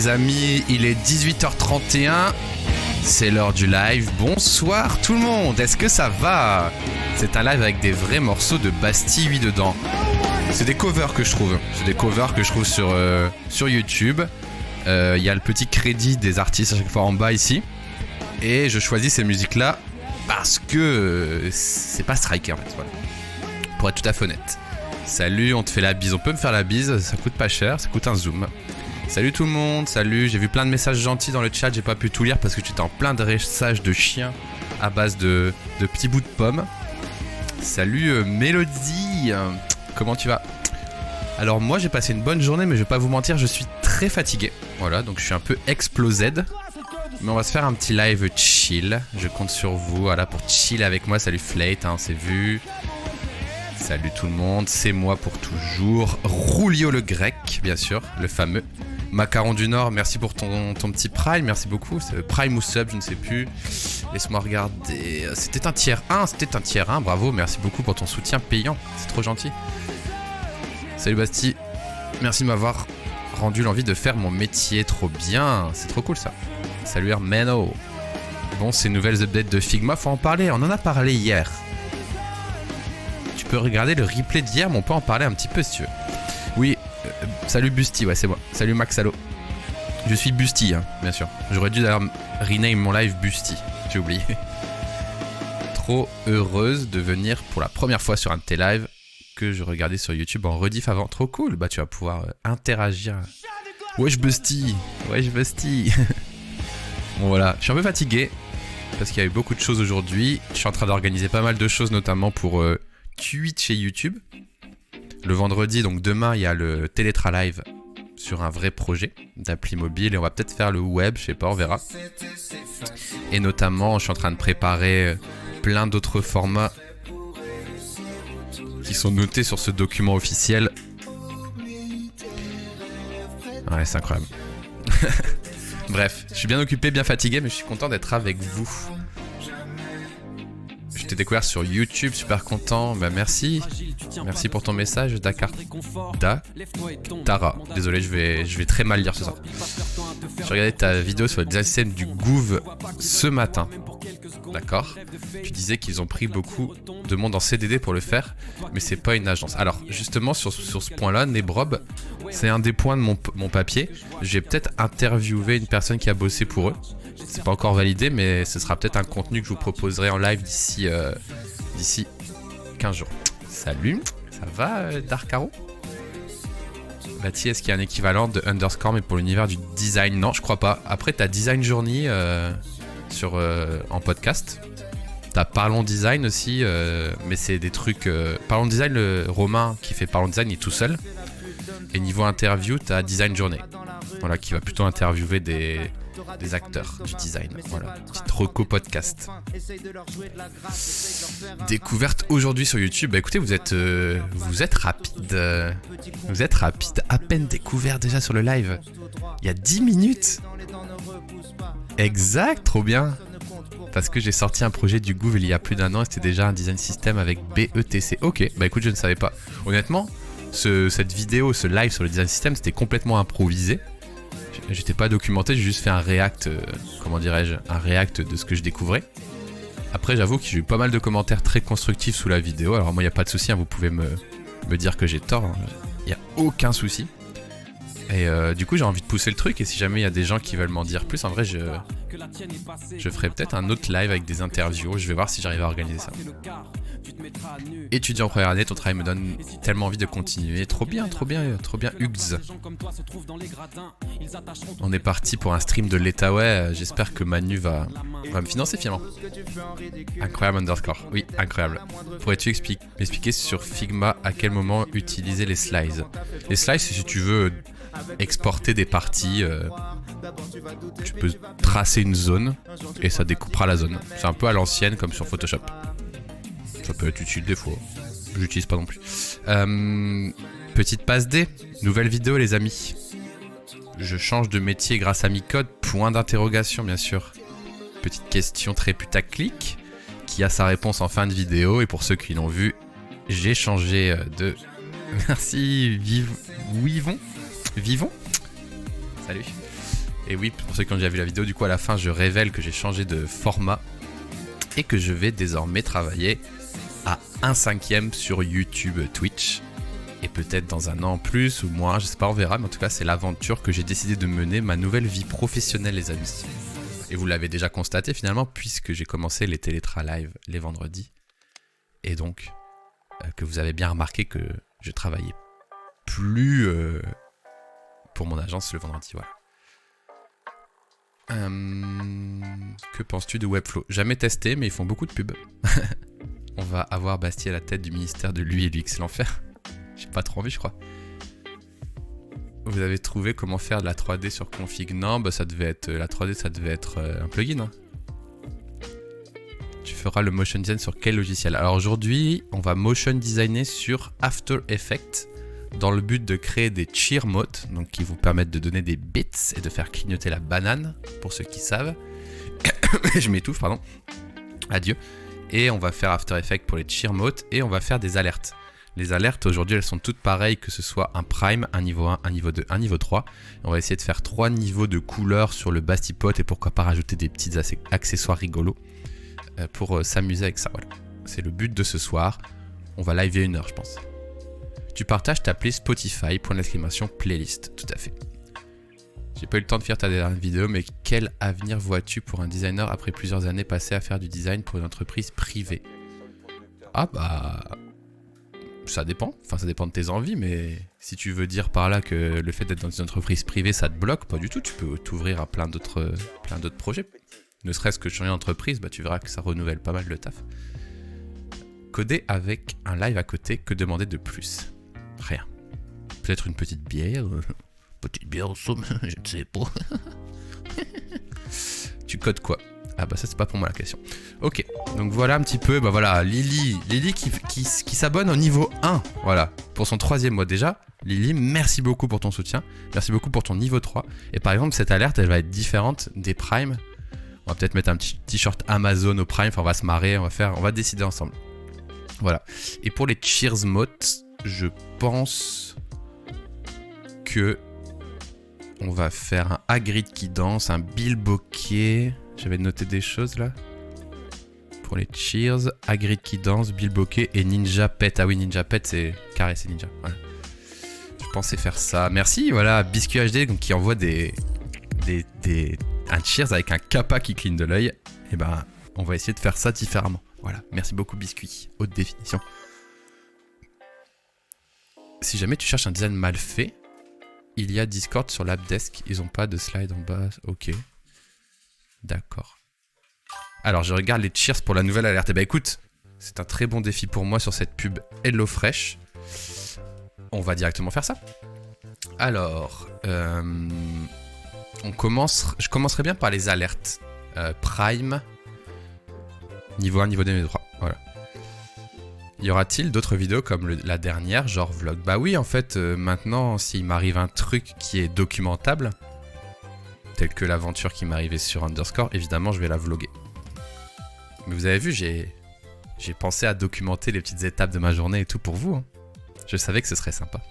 les amis, il est 18h31, c'est l'heure du live. Bonsoir tout le monde, est-ce que ça va? C'est un live avec des vrais morceaux de Bastille dedans. C'est des covers que je trouve, sur YouTube. Il y a le petit crédit des artistes à chaque fois en bas ici. Et je choisis ces musiques-là parce que c'est pas striké en fait, voilà. Pour être tout à fait honnête. Salut, on te fait la bise, on peut me faire la bise, ça coûte pas cher, ça coûte un zoom. Salut tout le monde, salut, j'ai vu plein de messages gentils dans le chat, j'ai pas pu tout lire parce que tu étais en plein dressage de chiens à base de petits bouts de pommes. Salut Mélodie, comment tu vas? Alors moi j'ai passé une bonne journée mais je vais pas vous mentir, je suis très fatigué. Voilà, donc je suis un peu explosé. Mais on va se faire un petit live chill, je compte sur vous, voilà, pour chill avec moi. Salut Flate, hein, c'est vu. Salut tout le monde, c'est moi pour toujours. Roulio le grec, bien sûr, le fameux. Macaron du Nord, merci pour ton petit prime, merci beaucoup. C'est prime ou sub, je ne sais plus. Laisse-moi regarder. C'était un tier 1, bravo, merci beaucoup pour ton soutien payant. C'est trop gentil. Salut Bastille, merci de m'avoir rendu l'envie de faire mon métier, trop bien. C'est trop cool ça. Salut Hermano. Bon, ces nouvelles updates de Figma, faut en parler, on en a parlé hier. Tu peux regarder le replay d'hier, mais on peut en parler un petit peu si tu veux. Oui, salut Busty, ouais c'est moi. Salut Maxalo. Je suis Busty, hein, bien sûr. J'aurais dû d'ailleurs rename mon live Busty, j'ai oublié. Trop heureuse de venir pour la première fois sur un de tes lives que je regardais sur YouTube en rediff avant. Trop cool, bah tu vas pouvoir interagir. Wesh Busty, wesh Busty. Bon voilà, je suis un peu fatigué parce qu'il y a eu beaucoup de choses aujourd'hui. Je suis en train d'organiser pas mal de choses, notamment pour Twitch et YouTube. Le vendredi, donc demain, il y a le Télétra Live sur un vrai projet d'appli mobile et on va peut-être faire le web, je sais pas, on verra. Et notamment, je suis en train de préparer plein d'autres formats qui sont notés sur ce document officiel. Ouais, c'est incroyable. Bref, je suis bien occupé, bien fatigué, mais je suis content d'être avec vous. Je t'ai découvert sur YouTube, super content. Bah merci. Merci pour ton message, Tara. Désolé, je vais très mal lire ce soir. J'ai regardé ta vidéo sur le design system du Gouv ce matin. D'accord. Tu disais qu'ils ont pris beaucoup de monde en CDD pour le faire, mais c'est pas une agence. Alors, justement, sur ce point-là, Nebrob, c'est un des points de mon papier. J'ai peut-être interviewé une personne qui a bossé pour eux. C'est pas encore validé, mais ce sera peut-être un contenu que je vous proposerai en live d'ici 15 jours. Salut, ça va Darkaro? Bati, est-ce qu'il y a un équivalent de Underscore mais pour l'univers du design? Non, je crois pas. Après, t'as Design Journey en podcast. T'as Parlons Design aussi, mais c'est des trucs... Parlons Design, le Romain qui fait Parlons Design, il est tout seul. Et niveau interview, t'as Design Journey. Voilà, qui va plutôt interviewer des acteurs du design. Voilà, petite reco podcast. Découverte aujourd'hui sur YouTube. Bah écoutez, vous êtes rapide. Vous êtes rapide. À peine découvert déjà sur le live. Il y a 10 minutes. Exact, trop bien. Parce que j'ai sorti un projet du Gouv il y a plus d'un an et c'était déjà un design system avec BETC. Ok, bah écoute, je ne savais pas. Honnêtement, cette vidéo, ce live sur le design system, c'était complètement improvisé. J'étais pas documenté, j'ai juste fait un react, un react de ce que je découvrais. Après, j'avoue que j'ai eu pas mal de commentaires très constructifs sous la vidéo. Alors moi, il n'y a pas de souci, hein, vous pouvez me dire que j'ai tort. Il n'y a aucun souci. Et du coup, j'ai envie de pousser le truc. Et si jamais il y a des gens qui veulent m'en dire plus, en vrai, je ferai peut-être un autre live avec des interviews. Je vais voir si j'arrive à organiser ça. Étudiant en première année, ton travail me donne tellement envie de continuer. Trop bien, Hugs. On est parti pour un stream de l'État, ouais. J'espère que Manu va me financer finalement. Incroyable Underscore, oui, incroyable. Pourrais-tu m'expliquer sur Figma à quel moment utiliser les slides? Les slides, c'est si tu veux exporter des parties, tu peux tracer une zone et ça découpera la zone. C'est un peu à l'ancienne comme sur Photoshop. Ça peut être utile des fois. J'utilise pas non plus. Petite passe D. Nouvelle vidéo les amis. Je change de métier grâce à Micode. Point d'interrogation bien sûr. Petite question très putaclic qui a sa réponse en fin de vidéo. Et pour ceux qui l'ont vu, j'ai changé de... Merci Vivons. Salut. Et oui, pour ceux qui ont déjà vu la vidéo, du coup à la fin je révèle que j'ai changé de format et que je vais désormais travailler à 1/5 sur YouTube, Twitch. Et peut-être dans un an en plus ou moins, je sais pas, on verra, mais en tout cas c'est l'aventure que j'ai décidé de mener, ma nouvelle vie professionnelle les amis. Et vous l'avez déjà constaté finalement, puisque j'ai commencé les Télétra Live les vendredis. Et donc, que vous avez bien remarqué que je travaillais plus pour mon agence le vendredi, voilà. Que penses-tu de Webflow? Jamais testé, mais ils font beaucoup de pubs. On va avoir Bastille à la tête du ministère de l'UI et l'UX, l'enfer. J'ai pas trop envie, je crois. Vous avez trouvé comment faire de la 3D sur config? Non, bah ça devait être la 3D, ça devait être un plugin. Hein. Tu feras le motion design sur quel logiciel? Alors aujourd'hui, on va motion designer sur After Effects dans le but de créer des cheer modes, donc qui vous permettent de donner des bits et de faire clignoter la banane, pour ceux qui savent. Je m'étouffe, pardon. Adieu. Et on va faire After Effects pour les cheer modes et on va faire des alertes. Les alertes aujourd'hui elles sont toutes pareilles, que ce soit un prime, un niveau 1, un niveau 2, un niveau 3. On va essayer de faire 3 niveaux de couleurs sur le Bastipot et pourquoi pas rajouter des petits accessoires rigolos pour s'amuser avec ça. Voilà. C'est le but de ce soir. On va liveer 1 heure je pense. Tu partages ta playlist Spotify, point d'exclamation playlist, tout à fait. J'ai pas eu le temps de faire ta dernière vidéo, mais quel avenir vois-tu pour un designer après plusieurs années passées à faire du design pour une entreprise privée? Ah bah... ça dépend, enfin ça dépend de tes envies, mais si tu veux dire par là que le fait d'être dans une entreprise privée ça te bloque, pas du tout, tu peux t'ouvrir à plein d'autres projets. Ne serait-ce que changer d'entreprise, bah tu verras que ça renouvelle pas mal le taf. Coder avec un live à côté, que demander de plus? Rien. Peut-être une petite bière, petite bière au somme, je ne sais pas. Tu codes quoi? Ah bah ça c'est pas pour moi la question. Ok, donc voilà un petit peu, bah voilà, Lily qui s'abonne au niveau 1, voilà, pour son 3e mois déjà. Lily, merci beaucoup pour ton soutien, merci beaucoup pour ton niveau 3. Et par exemple cette alerte elle va être différente des primes. On va peut-être mettre un petit t-shirt Amazon au prime, enfin on va se marrer, on va décider ensemble. Voilà, et pour les cheers modes, je pense que on va faire un Hagrid qui danse, un Bill Bokeh. J'avais noté des choses là. Pour les cheers, Hagrid qui danse, Bill Bokeh et Ninja Pet. Ah oui, Ninja Pet, c'est caresser Ninja. Voilà. Je pensais faire ça. Merci, voilà, Biscuit HD donc, qui envoie un cheers avec un kappa qui cligne de l'œil. Et ben, on va essayer de faire ça différemment. Voilà, merci beaucoup Biscuit. Haute définition. Si jamais tu cherches un design mal fait, il y a Discord sur l'AppDesk. Ils ont pas de slide en bas. Ok. D'accord. Alors, je regarde les cheers pour la nouvelle alerte. Et bah écoute, c'est un très bon défi pour moi sur cette pub HelloFresh. On va directement faire ça. Alors, je commencerai bien par les alertes. Prime, niveau 1, niveau 2, niveau 3. Voilà. Y aura-t-il d'autres vidéos comme la dernière, genre vlog? Bah oui, en fait, maintenant, s'il m'arrive un truc qui est documentable, tel que l'aventure qui m'est arrivée sur Underscore, évidemment, je vais la vlogger. Mais vous avez vu, j'ai pensé à documenter les petites étapes de ma journée et tout pour vous. Hein. Je savais que ce serait sympa.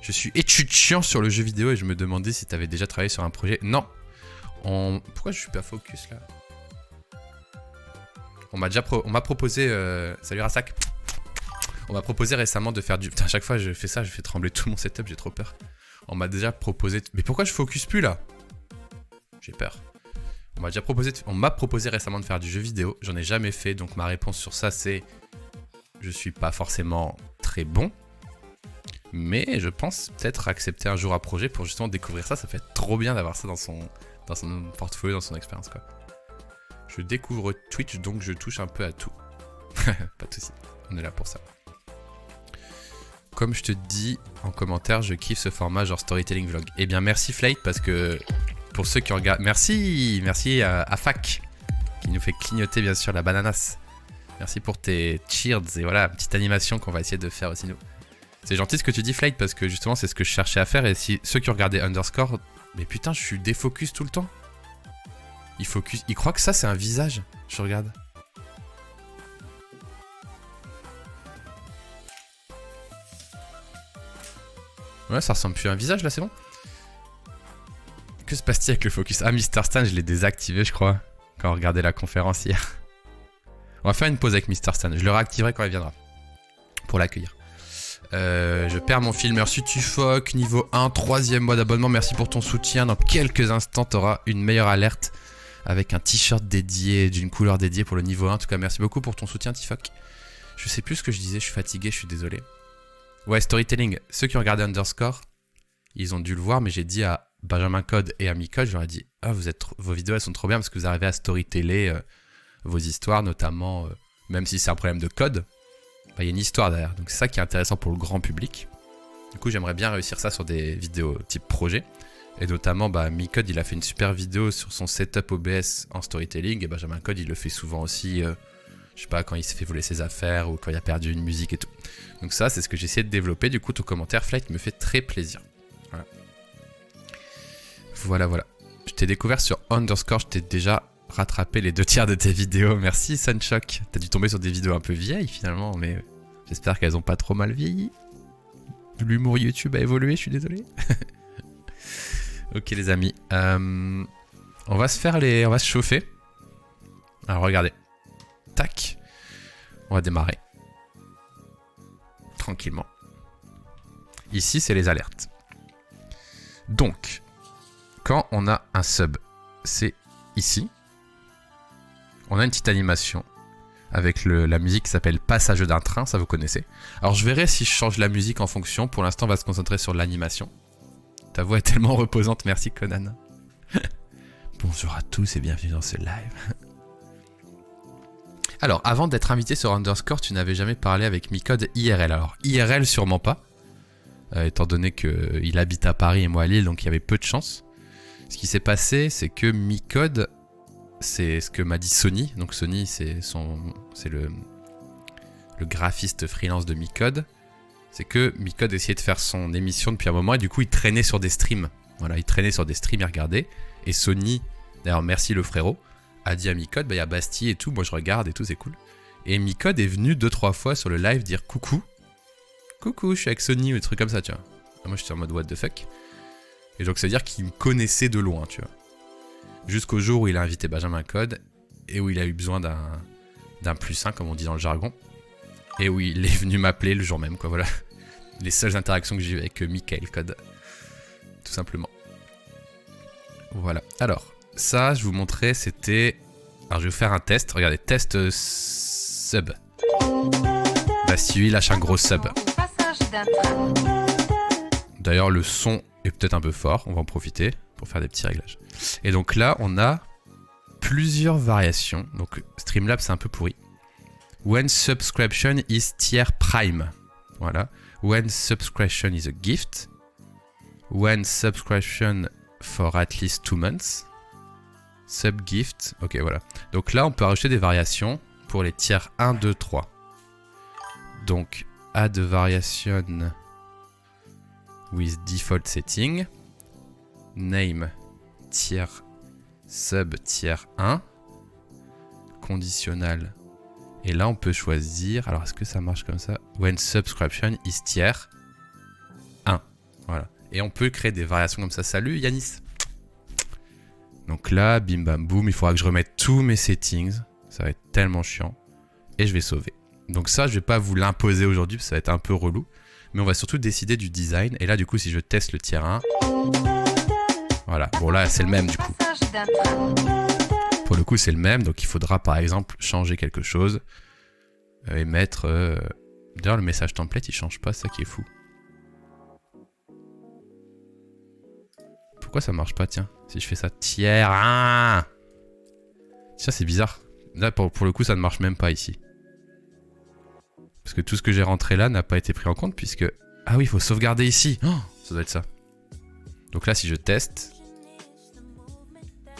Je suis étudiant sur le jeu vidéo et je me demandais si tu avais déjà travaillé sur un projet. Non. Pourquoi je suis pas focus là? On m'a proposé... Salut Rassak. On m'a proposé récemment de faire du... Putain, à chaque fois je fais ça, je fais trembler tout mon setup, j'ai trop peur. On m'a déjà proposé... Mais pourquoi je focus plus là? J'ai peur. On m'a proposé récemment de faire du jeu vidéo. J'en ai jamais fait, donc ma réponse sur ça c'est... Je suis pas forcément très bon. Mais je pense peut-être accepter un jour un projet pour justement découvrir ça. Ça fait trop bien d'avoir ça dans son portfolio, dans son expérience quoi. Je découvre Twitch, donc je touche un peu à tout. Pas de soucis, on est là pour ça. Comme je te dis en commentaire, je kiffe ce format genre storytelling vlog. Eh bien merci Flate, parce que pour ceux qui regardent... Merci à Fac, qui nous fait clignoter bien sûr la bananas. Merci pour tes cheers et voilà, petite animation qu'on va essayer de faire aussi nous. C'est gentil ce que tu dis Flate, parce que justement c'est ce que je cherchais à faire. Et si ceux qui regardaient Underscore, mais putain je suis défocus tout le temps. Il croit que ça c'est un visage. Je regarde. Ouais, ça ressemble plus à un visage là, c'est bon. Que se passe-t-il avec le focus? Ah, Mr. Stan, je l'ai désactivé, je crois, quand on regardait la conférence hier. On va faire une pause avec Mr. Stan. Je le réactiverai quand il viendra. Pour l'accueillir. Je perds mon film. Merci Tufoc, niveau 1, 3e mois d'abonnement. Merci pour ton soutien. Dans quelques instants, tu auras une meilleure alerte avec un t-shirt dédié, d'une couleur dédiée pour le niveau 1. En tout cas, merci beaucoup pour ton soutien, Tufoc. Je sais plus ce que je disais, je suis fatigué, je suis désolé. Ouais, storytelling. Ceux qui ont regardé Underscore, ils ont dû le voir, mais j'ai dit à Benjamin Code et à Micode, je leur ai dit « Ah, vos vidéos, elles sont trop bien parce que vous arrivez à storyteller vos histoires, notamment, même si c'est un problème de code, bah, y a une histoire derrière. Donc c'est ça qui est intéressant pour le grand public. Du coup, j'aimerais bien réussir ça sur des vidéos type projet. Et notamment, bah, Micode, il a fait une super vidéo sur son setup OBS en storytelling. Et Benjamin Code, il le fait souvent aussi, je sais pas, quand il s'est fait voler ses affaires ou quand il a perdu une musique et tout. Donc ça, c'est ce que j'ai essayé de développer. Du coup, ton commentaire, Flight, me fait très plaisir. Voilà. Je t'ai découvert sur Underscore, je t'ai déjà rattrapé les 2/3 de tes vidéos. Merci Sunchock. T'as dû tomber sur des vidéos un peu vieilles finalement, mais j'espère qu'elles ont pas trop mal vieilli. L'humour YouTube a évolué, je suis désolé. Ok les amis, on va se chauffer. Alors regardez, tac, on va démarrer tranquillement. Ici c'est les alertes. Donc, quand on a un sub, c'est ici. On a une petite animation avec la musique qui s'appelle Passage d'un train, ça vous connaissez. Alors je verrai si je change la musique en fonction. Pour l'instant, on va se concentrer sur l'animation. Ta voix est tellement reposante, merci Conan. Bonjour à tous et bienvenue dans ce live. Alors, avant d'être invité sur Underscore, tu n'avais jamais parlé avec Micode IRL. Alors, IRL sûrement pas, étant donné qu'il habite à Paris et moi à Lille, donc il y avait peu de chance. Ce qui s'est passé, c'est que Micode, c'est ce que m'a dit Sony. Donc Sony, c'est le graphiste freelance de Micode. C'est que Micode essayait de faire son émission depuis un moment et du coup il traînait sur des streams. Voilà, il traînait sur des streams, il regardait. Et Sony, d'ailleurs merci le frérot, a dit à Micode, bah il y a Bastille et tout, moi je regarde et tout, c'est cool. Et Micode est venu 2-3 fois sur le live dire coucou. Coucou, je suis avec Sony ou des trucs comme ça, tu vois. Et moi j'étais en mode what the fuck. Et donc ça veut dire qu'il me connaissait de loin, tu vois. Jusqu'au jour où il a invité Benjamin Code et où il a eu besoin d'un +1, comme on dit dans le jargon. Et où il est venu m'appeler le jour même, quoi, voilà. Les seules interactions que j'ai eues avec Michael Code. Tout simplement. Voilà. Alors, ça, je vous montrais, c'était... Alors, je vais vous faire un test. Regardez, test sub. Bah, si lui, il lâche un gros sub. D'ailleurs, le son est peut-être un peu fort. On va en profiter pour faire des petits réglages. Et donc là, on a plusieurs variations. Donc, Streamlabs, c'est un peu pourri. When subscription is tier prime. Voilà. When subscription is a gift. When subscription for at least 2 months. Sub gift. Ok, voilà. Donc là, on peut rajouter des variations pour les tiers 1, 2, 3. Donc, add variation with default setting. Name tier sub tier 1. Conditional. Et là, on peut choisir... Alors, est-ce que ça marche comme ça? When subscription is tier 1. Voilà. Et on peut créer des variations comme ça. Salut Yanis. Donc là, bim bam boum, il faudra que je remette tous mes settings. Ça va être tellement chiant. Et je vais sauver. Donc ça, je vais pas vous l'imposer aujourd'hui, parce que ça va être un peu relou. Mais on va surtout décider du design. Et là, du coup, si je teste le tier 1... Voilà. Bon, là, c'est le même, du coup. Pour le coup, c'est le même. Donc, il faudra, par exemple, changer quelque chose. Et mettre... D'ailleurs, le message template, il change pas. C'est ça qui est fou. Pourquoi ça marche pas, tiens? Si je fais ça, tiers 1. Tiens, c'est bizarre. Là, pour le coup, ça ne marche même pas ici. Parce que tout ce que j'ai rentré là n'a pas été pris en compte, puisque... Ah oui, il faut sauvegarder ici. Oh, ça doit être ça. Donc là, si je teste...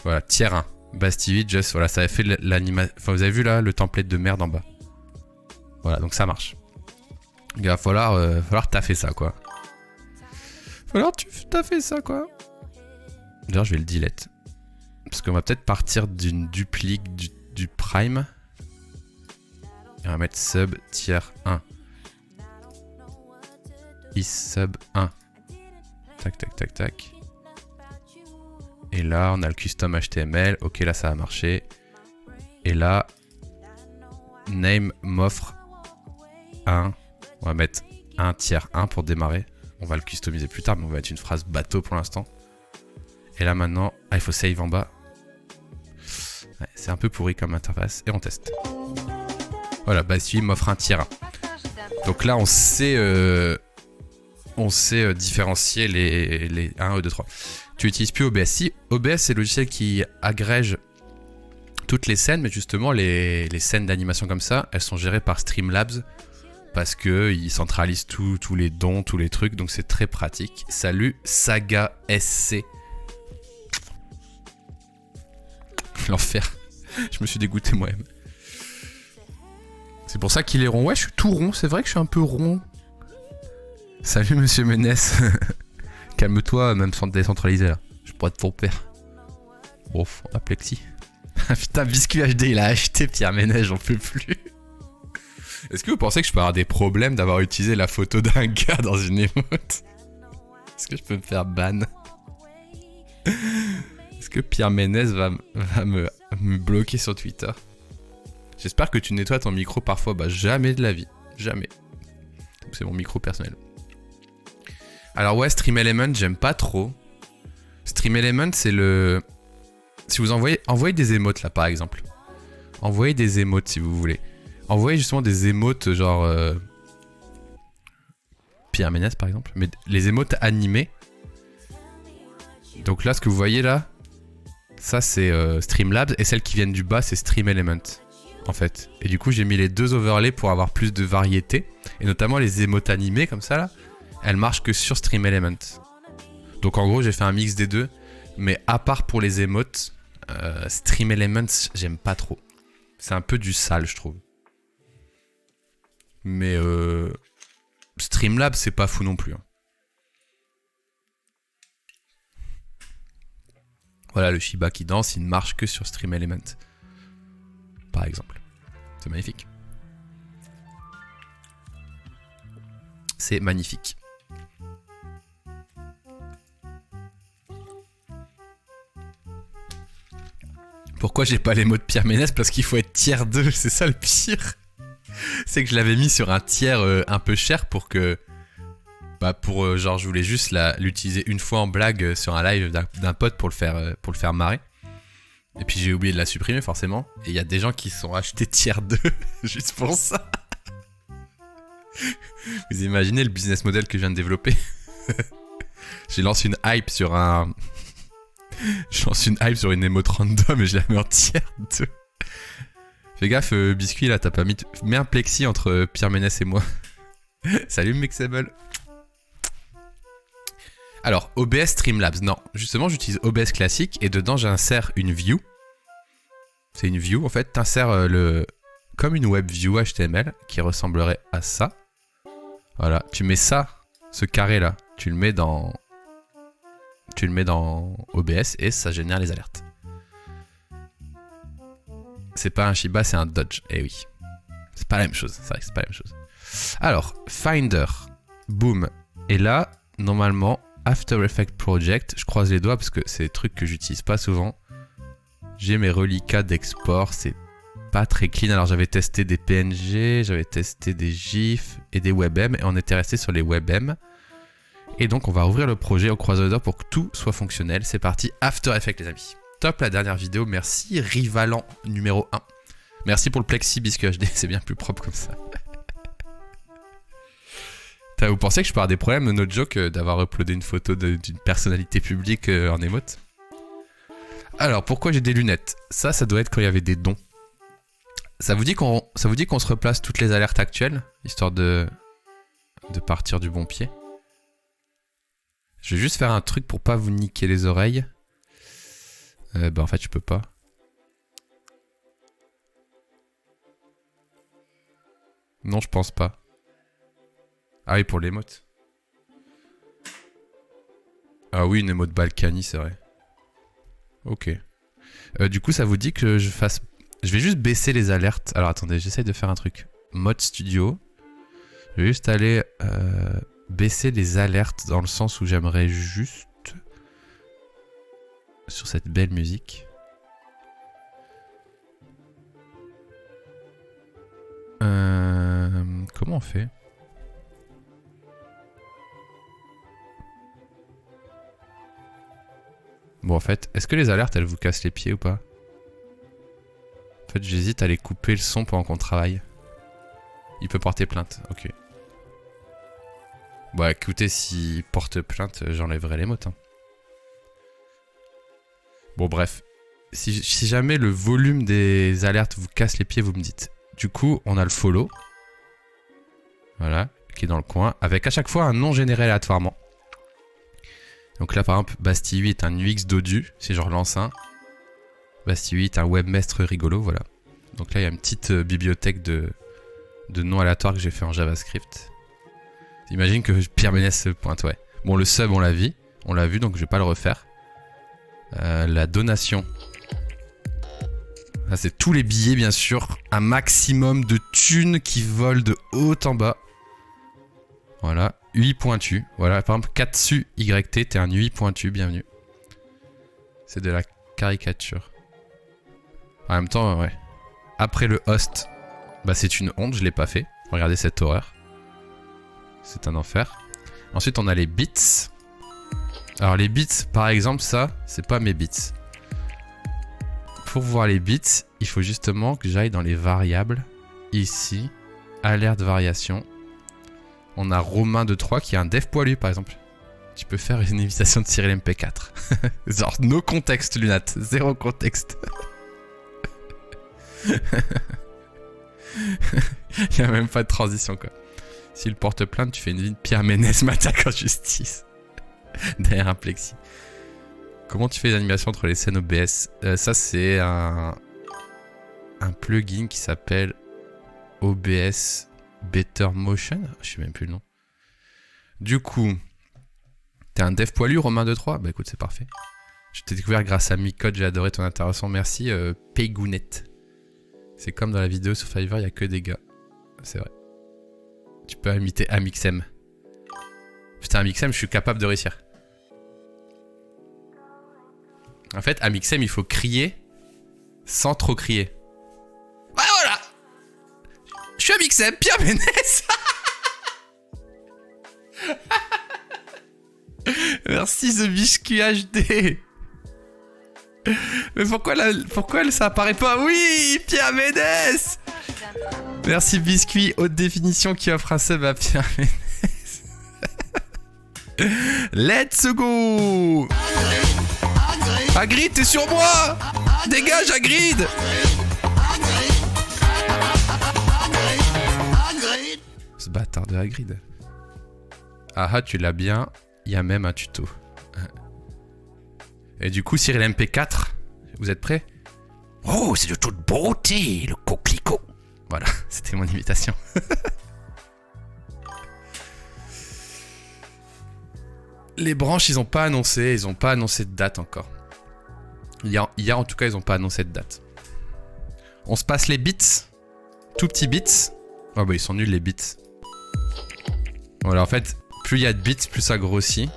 Voilà, tiers 1. Bastille, just, voilà, ça avait fait l'animation. Enfin, vous avez vu là, le template de merde en bas. Voilà, donc ça marche. Il va falloir taffer ça, quoi. Taffer ça, quoi. D'ailleurs, je vais le delete. Parce qu'on va peut-être partir d'une duplique du prime. Et on va mettre sub tier 1. Is sub 1. Tac, tac, tac, tac. Et là, on a le custom HTML. Ok, là, ça a marché. Et là, name m'offre un. On va mettre un tiers 1 pour démarrer. On va le customiser plus tard, mais on va mettre une phrase bateau pour l'instant. Et là, maintenant, il faut save en bas. Ouais, c'est un peu pourri comme interface. Et on teste. Voilà, BuzzFeed m'offre un tiers 1. Donc là, on sait différencier les 1, 2, 3. Tu utilises plus OBS. Si, OBS, c'est le logiciel qui agrège toutes les scènes, mais justement, les scènes d'animation comme ça, elles sont gérées par Streamlabs parce qu'ils centralisent tous les dons, tous les trucs, donc c'est très pratique. Salut, Saga SC. L'enfer. Je me suis dégoûté moi-même. C'est pour ça qu'il est rond. Ouais, je suis tout rond. C'est vrai que je suis un peu rond. Salut, monsieur Ménès. Calme-toi, même sans te décentraliser là. Je pourrais être ton père. Bon, on a Plexi. Putain, Biscuit HD, il a acheté Pierre Ménès, j'en peux plus. Est-ce que vous pensez que je peux avoir des problèmes d'avoir utilisé la photo d'un gars dans une émote? Est-ce que je peux me faire ban? Est-ce que Pierre Ménès va me bloquer sur Twitter? J'espère que tu nettoies ton micro parfois. Bah, jamais de la vie. Jamais. C'est mon micro personnel. Alors ouais, StreamElement, j'aime pas trop. StreamElement, c'est le... Si vous envoyez des émotes là, par exemple. Envoyez des émotes si vous voulez. Envoyez justement des émotes genre... Pierre Ménès, par exemple. Mais les émotes animées. Donc là, ce que vous voyez là, ça c'est Streamlabs. Et celles qui viennent du bas, c'est StreamElement. En fait. Et du coup, j'ai mis les deux overlays pour avoir plus de variété. Et notamment les émotes animées comme ça là. Elles marchent que sur StreamElement. Donc en gros, j'ai fait un mix des deux. Mais à part pour les émotes, StreamElement, j'aime pas trop. C'est un peu du sale, je trouve. Mais Streamlabs, c'est pas fou non plus. Hein. Voilà, le Shiba qui danse, il ne marche que sur StreamElement. Par exemple. C'est magnifique. C'est magnifique. Pourquoi j'ai pas les mots de Pierre Ménès? Parce qu'il faut être tiers 2, c'est ça le pire. C'est que je l'avais mis sur un tiers un peu cher pour que... Bah pour genre je voulais juste l'utiliser une fois en blague sur un live d'un pote pour le faire marrer. Et puis j'ai oublié de la supprimer forcément. Et il y a des gens qui sont achetés tiers 2 juste pour ça. Vous imaginez le business model que je viens de développer? J'ai lancé une hype sur un... Je lance une hype sur une émote random et je la mets en tiers 2. Fais gaffe, Biscuit, là, t'as pas mis... Mets un plexi entre Pierre Ménès et moi. Salut, Mixable. Alors, OBS Streamlabs. Non, justement, j'utilise OBS classique et dedans, j'insère une view. C'est une view, en fait. T'insères comme une web view HTML qui ressemblerait à ça. Voilà, tu mets ça, ce carré-là, tu le mets dans OBS et ça génère les alertes. C'est pas un Shiba, c'est un Dodge. Eh oui. C'est pas la même chose. C'est vrai que c'est pas la même chose. Alors, Finder. Boom. Et là, normalement, After Effects Project. Je croise les doigts parce que c'est des trucs que j'utilise pas souvent. J'ai mes reliquats d'export. C'est pas très clean. Alors, j'avais testé des PNG, j'avais testé des GIFs et des WebM. Et on était resté sur les WebM. Et donc, on va ouvrir le projet, on croise les doigts pour que tout soit fonctionnel. C'est parti. After Effects, les amis. Top la dernière vidéo, merci Rivalan numéro 1. Merci pour le Plexi Biscuit HD, c'est bien plus propre comme ça. Vous pensez que je peux avoir des problèmes de notre joke d'avoir uploadé une photo d'une personnalité publique en émote? Alors, pourquoi j'ai des lunettes? Ça doit être quand il y avait des dons. Ça vous dit qu'on se replace toutes les alertes actuelles, histoire de partir du bon pied? Je vais juste faire un truc pour pas vous niquer les oreilles. Bah en fait je peux pas. Non je pense pas. Ah oui pour l'émote. Ah oui une émote Balkany c'est vrai. Ok. Du coup ça vous dit que je fasse... Je vais juste baisser les alertes. Alors attendez j'essaye de faire un truc. Mode studio. Je vais juste aller baisser les alertes dans le sens où j'aimerais juste... sur cette belle musique. Comment on fait? Bon, en fait, est-ce que les alertes, elles vous cassent les pieds ou pas? En fait, j'hésite à les couper le son pendant qu'on travaille. Il peut porter plainte, ok. Bon, écoutez, s'il porte plainte, j'enlèverai les mots. Hein. Bon, bref. Si jamais le volume des alertes vous casse les pieds, vous me dites. Du coup, on a le follow. Voilà, qui est dans le coin. Avec à chaque fois un nom généré aléatoirement. Donc là, par exemple, Bastille 8 est un UX dodu. Si je relance un. Bastille 8 un webmestre rigolo, voilà. Donc là, il y a une petite bibliothèque de noms aléatoires que j'ai fait en JavaScript. Imagine que Pierre Ménès se pointe, ouais. Bon, le sub, on l'a vu, donc je vais pas le refaire. La donation. Là, c'est tous les billets, bien sûr. Un maximum de thunes qui volent de haut en bas. Voilà. UI pointu. Voilà, par exemple, Katsu YT, t'es un UI pointu, bienvenue. C'est de la caricature. En même temps, ouais. Après le host, bah c'est une honte, je l'ai pas fait. Regardez cette horreur. C'est un enfer. Ensuite, on a les bits. Alors les bits, par exemple, ça, c'est pas mes bits. Pour voir les bits, il faut justement que j'aille dans les variables. Ici, alerte variation. On a Romain de 3 qui est un dev poilu, par exemple. Tu peux faire une invitation de Cyril MP4. Genre, no contexte, Lunat. Zéro contexte. Il n'y a même pas de transition, quoi. S'il porte plainte, tu fais une vie de Pierre Ménès m'attaque en justice. Derrière un plexi. Comment tu fais les animations entre les scènes OBS? Ça, c'est un plugin qui s'appelle OBS Better Motion. Je sais même plus le nom. Du coup, t'es un dev poilu, Romain 2.3? Bah écoute, c'est parfait. Je t'ai découvert grâce à Micode, j'ai adoré ton intervention. Merci, Paygounette. C'est comme dans la vidéo sur Fiverr, il n'y a que des gars. C'est vrai. Tu peux imiter Amixem. Putain, Amixem, je suis capable de réussir. En fait, Amixem, il faut crier sans trop crier. Bah voilà! Je suis Amixem, Pierre Ménès. Merci The Biscuit HD. Mais pourquoi ça apparaît pas? Oui, Pierre Ménès. Merci Biscuit, haute définition qui offre un sub à Pierre Ménès. Let's go. Hagrid, t'es sur moi. Dégage Hagrid. Ce bâtard de Hagrid. Ah, tu l'as bien. Il y a même un tuto. Et du coup, Cyril MP4, vous êtes prêts? Oh, c'est de toute beauté, le coquelicot. Voilà, c'était mon imitation. Les branches, ils ont pas annoncé de date encore. Hier, en tout cas, ils ont pas annoncé de date. On se passe les bits. Tout petits bits. Oh bah, ils sont nuls les bits. Voilà, en fait, plus il y a de bits, plus ça grossit.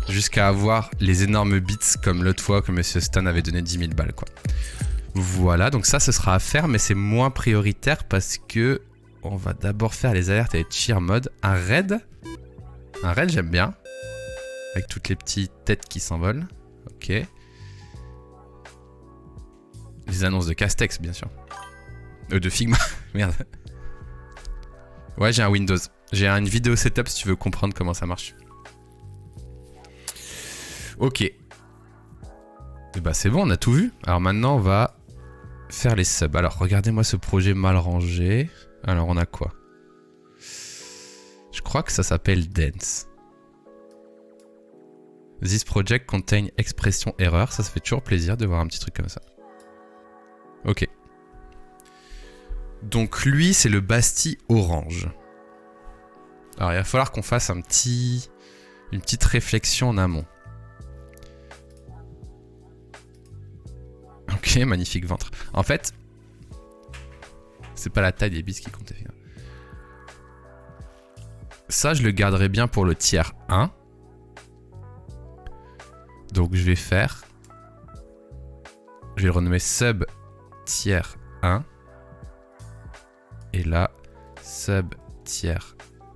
Jusqu'à avoir les énormes bits comme l'autre fois que Monsieur Stan avait donné 10 000 balles, quoi. Voilà, donc ça, ce sera à faire, mais c'est moins prioritaire parce que on va d'abord faire les alertes et les cheer mode. Un raid, j'aime bien. Avec toutes les petites têtes qui s'envolent. Ok. Les annonces de Castex, bien sûr. De Figma, merde. Ouais, j'ai un Windows. J'ai une vidéo setup si tu veux comprendre comment ça marche. Ok. Et bah c'est bon, on a tout vu. Alors maintenant, on va faire les subs. Alors, regardez-moi ce projet mal rangé. Alors, on a quoi? Je crois que ça s'appelle Dance. This project contain expression erreur. Ça fait toujours plaisir de voir un petit truc comme ça. Ok. Donc lui, c'est le Bastille orange. Alors, il va falloir qu'on fasse une petite réflexion en amont. Ok, magnifique ventre. En fait, c'est pas la taille des bis qui compte. Ça, je le garderai bien pour le tiers 1. Donc, je vais faire je vais le renommer sub tier 1. Et là, sub tier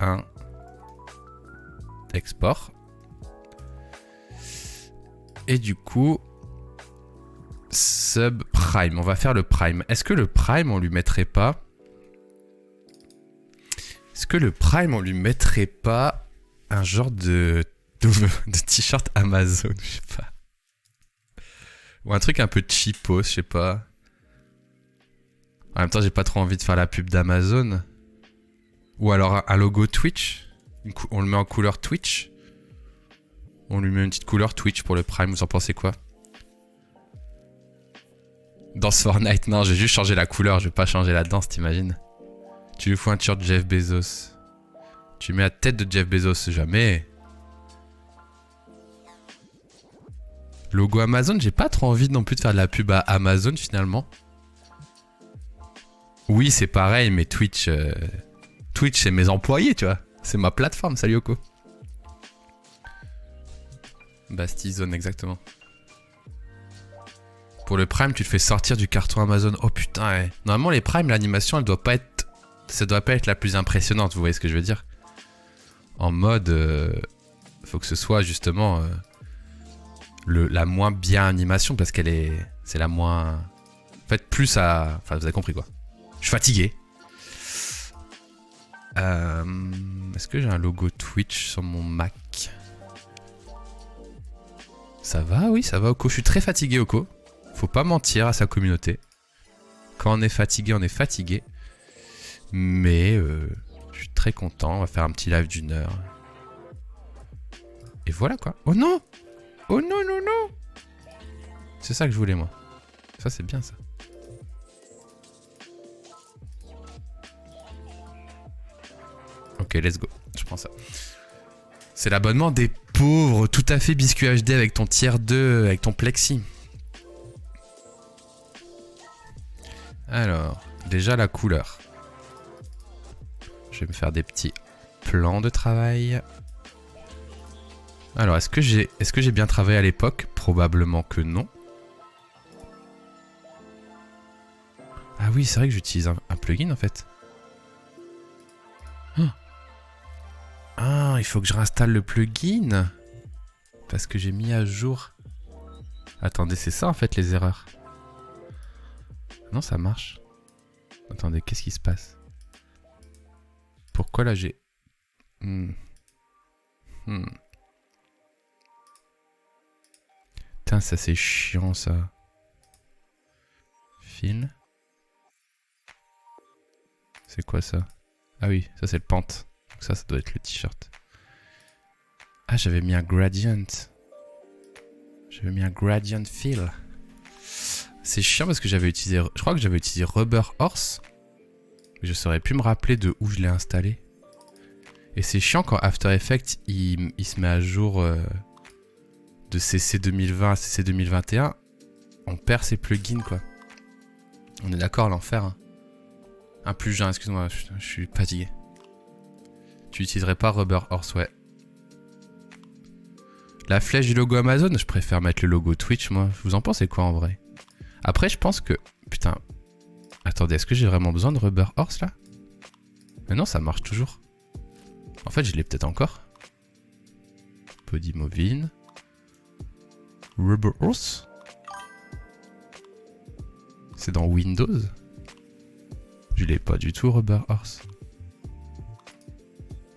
1 export. Et du coup, sub prime. On va faire le prime. Est-ce que le prime, on lui mettrait pas... Est-ce que le prime, on lui mettrait pas un genre de t-shirt Amazon, je sais pas. Ou un truc un peu cheapos, je sais pas. En même temps, j'ai pas trop envie de faire la pub d'Amazon. Ou alors un logo Twitch. On le met en couleur Twitch. On lui met une petite couleur Twitch pour le Prime. Vous en pensez quoi? Dans ce Fortnite, non, j'ai juste changé la couleur. Je vais pas changer la danse, t'imagines? Tu lui fous un t-shirt Jeff Bezos. Tu mets la tête de Jeff Bezos, jamais. Logo Amazon, j'ai pas trop envie non plus de faire de la pub à Amazon finalement. Oui, c'est pareil, mais Twitch, Twitch, c'est mes employés, tu vois. C'est ma plateforme, salut Yoko. Bastille Zone, exactement. Pour le Prime, tu le fais sortir du carton Amazon. Oh putain, ouais. Normalement, les Prime, l'animation, elle doit pas être... Ça doit pas être la plus impressionnante, vous voyez ce que je veux dire? En mode... faut que ce soit justement... la moins bien animation, parce qu'elle est... C'est la moins... En fait, plus à... Enfin, vous avez compris, quoi. Je suis fatigué. Est-ce que j'ai un logo Twitch sur mon Mac? Ça va, oui, ça va, Oko. Je suis très fatigué, Oko. Faut pas mentir à sa communauté. Quand on est fatigué, on est fatigué. Mais je suis très content. On va faire un petit live d'1 heure. Et voilà, quoi. Oh non! Oh non, non, non! C'est ça que je voulais, moi. Ça, c'est bien, ça. Ok, let's go. Je prends ça. C'est l'abonnement des pauvres. Tout à fait biscuit HD avec ton tier 2, avec ton plexi. Alors, déjà la couleur. Je vais me faire des petits plans de travail. Alors, est-ce que j'ai bien travaillé à l'époque? Probablement que non. Ah oui, c'est vrai que j'utilise un plugin en fait. Ah, il faut que je réinstalle le plugin. Parce que j'ai mis à jour. Attendez, c'est ça en fait les erreurs. Non, ça marche. Attendez, qu'est-ce qui se passe? Pourquoi là j'ai... Putain, ça c'est chiant ça. Fil. C'est quoi ça? Ah oui, ça c'est le pente. Donc ça doit être le t-shirt. Ah, j'avais mis un gradient. J'avais mis un gradient fill. C'est chiant parce que j'avais utilisé... Je crois que j'avais utilisé Rubber Horse. Je saurais plus me rappeler de où je l'ai installé. Et c'est chiant quand After Effects il se met à jour de CC 2020 à CC 2021. On perd ses plugins quoi. On est d'accord, l'enfer. Hein. Un plugin, excuse-moi, je suis fatigué. Tu utiliserais pas Rubber Horse, ouais. La flèche du logo Amazon, je préfère mettre le logo Twitch, moi. Vous en pensez quoi en vrai? Après, je pense que... Putain. Attendez, est-ce que j'ai vraiment besoin de Rubber Horse là? Mais non, ça marche toujours. En fait, je l'ai peut-être encore. Podymovine. Rubber Horse. C'est dans Windows. Je l'ai pas du tout, Rubber Horse.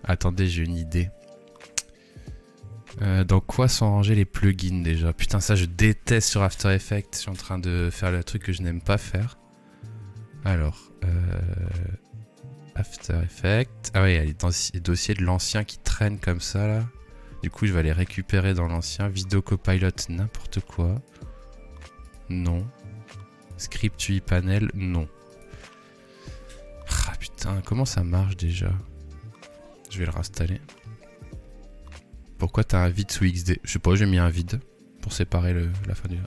Attendez, j'ai une idée. Dans quoi sont rangés les plugins déjà? Putain, ça je déteste sur After Effects. Je suis en train de faire le truc que je n'aime pas faire. Alors, After Effects. Ah ouais, il y a les dossiers de l'ancien qui traînent comme ça là. Du coup, je vais les récupérer dans l'ancien. Video Copilot, n'importe quoi. Non. Script UI Panel, non. Ah putain, comment ça marche déjà? Je vais le réinstaller. Pourquoi t'as un vide sous XD? Je sais pas, j'ai mis un vide pour séparer la fin du...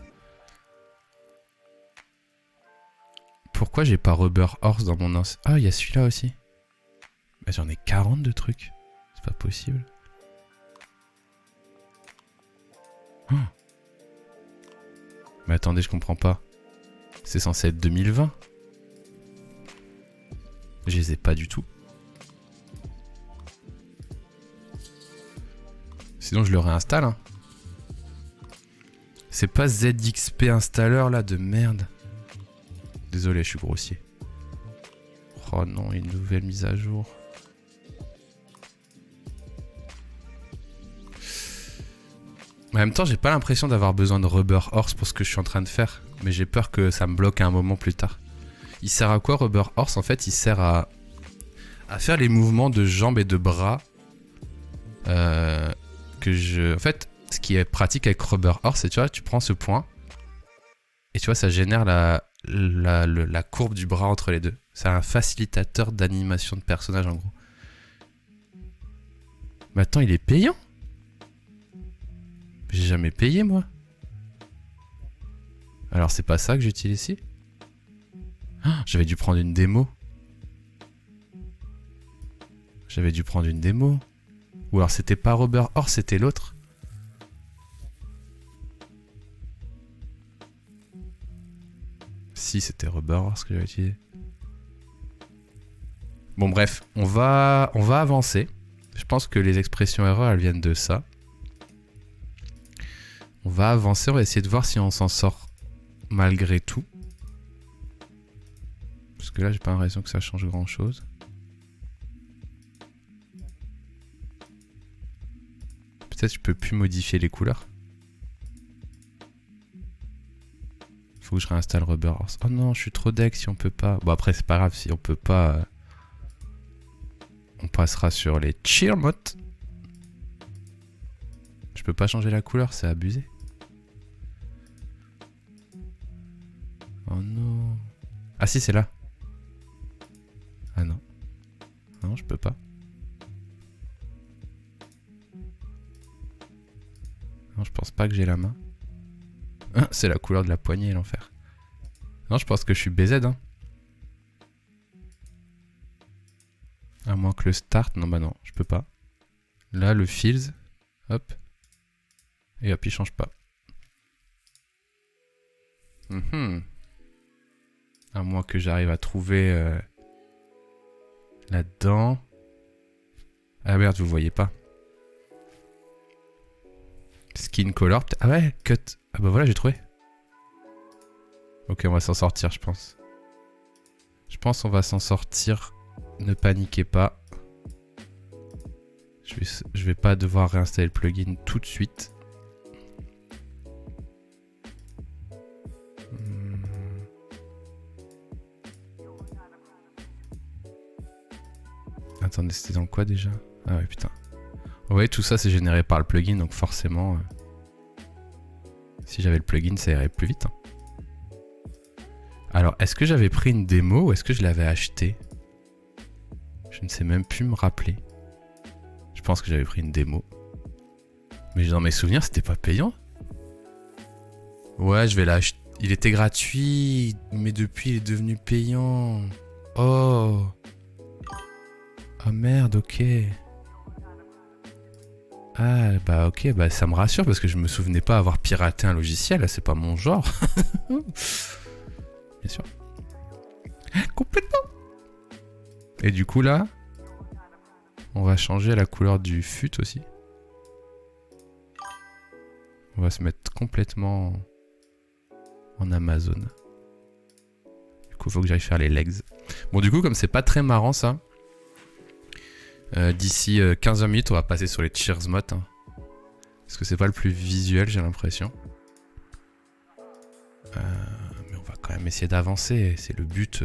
Pourquoi j'ai pas Rubber Horse dans mon... Ah, il y a celui-là aussi. Mais j'en ai 40 de trucs. C'est pas possible. Oh. Mais attendez, je comprends pas. C'est censé être 2020. Je les ai pas du tout. Sinon je le réinstalle. Hein. C'est pas ZXP installer là de merde. Désolé, je suis grossier. Oh non, une nouvelle mise à jour. En même temps, j'ai pas l'impression d'avoir besoin de Rubber Horse pour ce que je suis en train de faire. Mais j'ai peur que ça me bloque à un moment plus tard. Il sert à quoi Rubber Horse? En fait, il sert à faire les mouvements de jambes et de bras. En fait, ce qui est pratique avec Rubber Horse, c'est tu vois, tu prends ce point. Et tu vois, ça génère la courbe du bras entre les deux. C'est un facilitateur d'animation de personnage en gros. Mais attends, il est payant? J'ai jamais payé moi. Alors c'est pas ça que j'utilise ici? J'avais dû prendre une démo. Ou alors c'était pas Rubber Horse, c'était l'autre. Si, c'était Rubber Horse que j'avais utilisé. Bon bref, on va avancer. Je pense que les expressions erreurs, elles viennent de ça. On va avancer, on va essayer de voir si on s'en sort malgré tout. Parce que là, j'ai pas l'impression que ça change grand chose. Peut-être que je peux plus modifier les couleurs. Faut que je réinstalle Rubber Horse. Oh non, je suis trop deck si on peut pas. Bon après c'est pas grave, si on peut pas... On passera sur les cheer modes. Je peux pas changer la couleur, c'est abusé. Oh non. Ah si, c'est là. Ah non. Non, je peux pas. Non, je pense pas que j'ai la main. Ah, c'est la couleur de la poignée, l'enfer. Non, je pense que je suis BZ. Hein. À moins que le start. Non, bah non, je peux pas. Là, le fills. Hop. Et hop, il change pas. À moins que j'arrive à trouver là-dedans. Ah merde, vous le voyez pas. Skin color. Ah ouais, cut. Ah bah voilà, j'ai trouvé. Ok, on va s'en sortir, je pense. Je pense qu'on va s'en sortir. Ne paniquez pas. Je vais pas devoir réinstaller le plugin tout de suite. Attendez, c'était dans quoi déjà? Ah ouais, putain. Vous voyez, tout ça c'est généré par le plugin, donc forcément, si j'avais le plugin, ça irait plus vite. Hein. Alors, est-ce que j'avais pris une démo ou est-ce que je l'avais acheté? Je ne sais même plus me rappeler. Je pense que j'avais pris une démo. Mais dans mes souvenirs, c'était pas payant. Ouais, je vais l'acheter. Il était gratuit, mais depuis, il est devenu payant. Oh. Ah merde, ok. Ah bah ok, bah ça me rassure parce que je me souvenais pas avoir piraté un logiciel, c'est pas mon genre. Bien sûr. Complètement. Et du coup là, on va changer la couleur du fut aussi. On va se mettre complètement en Amazon. Du coup, il faut que j'aille faire les legs. Bon, du coup, comme c'est pas très marrant ça, d'ici 15 minutes, on va passer sur les cheers mode. Hein, parce que c'est pas le plus visuel, j'ai l'impression. Mais on va quand même essayer d'avancer. C'est le but.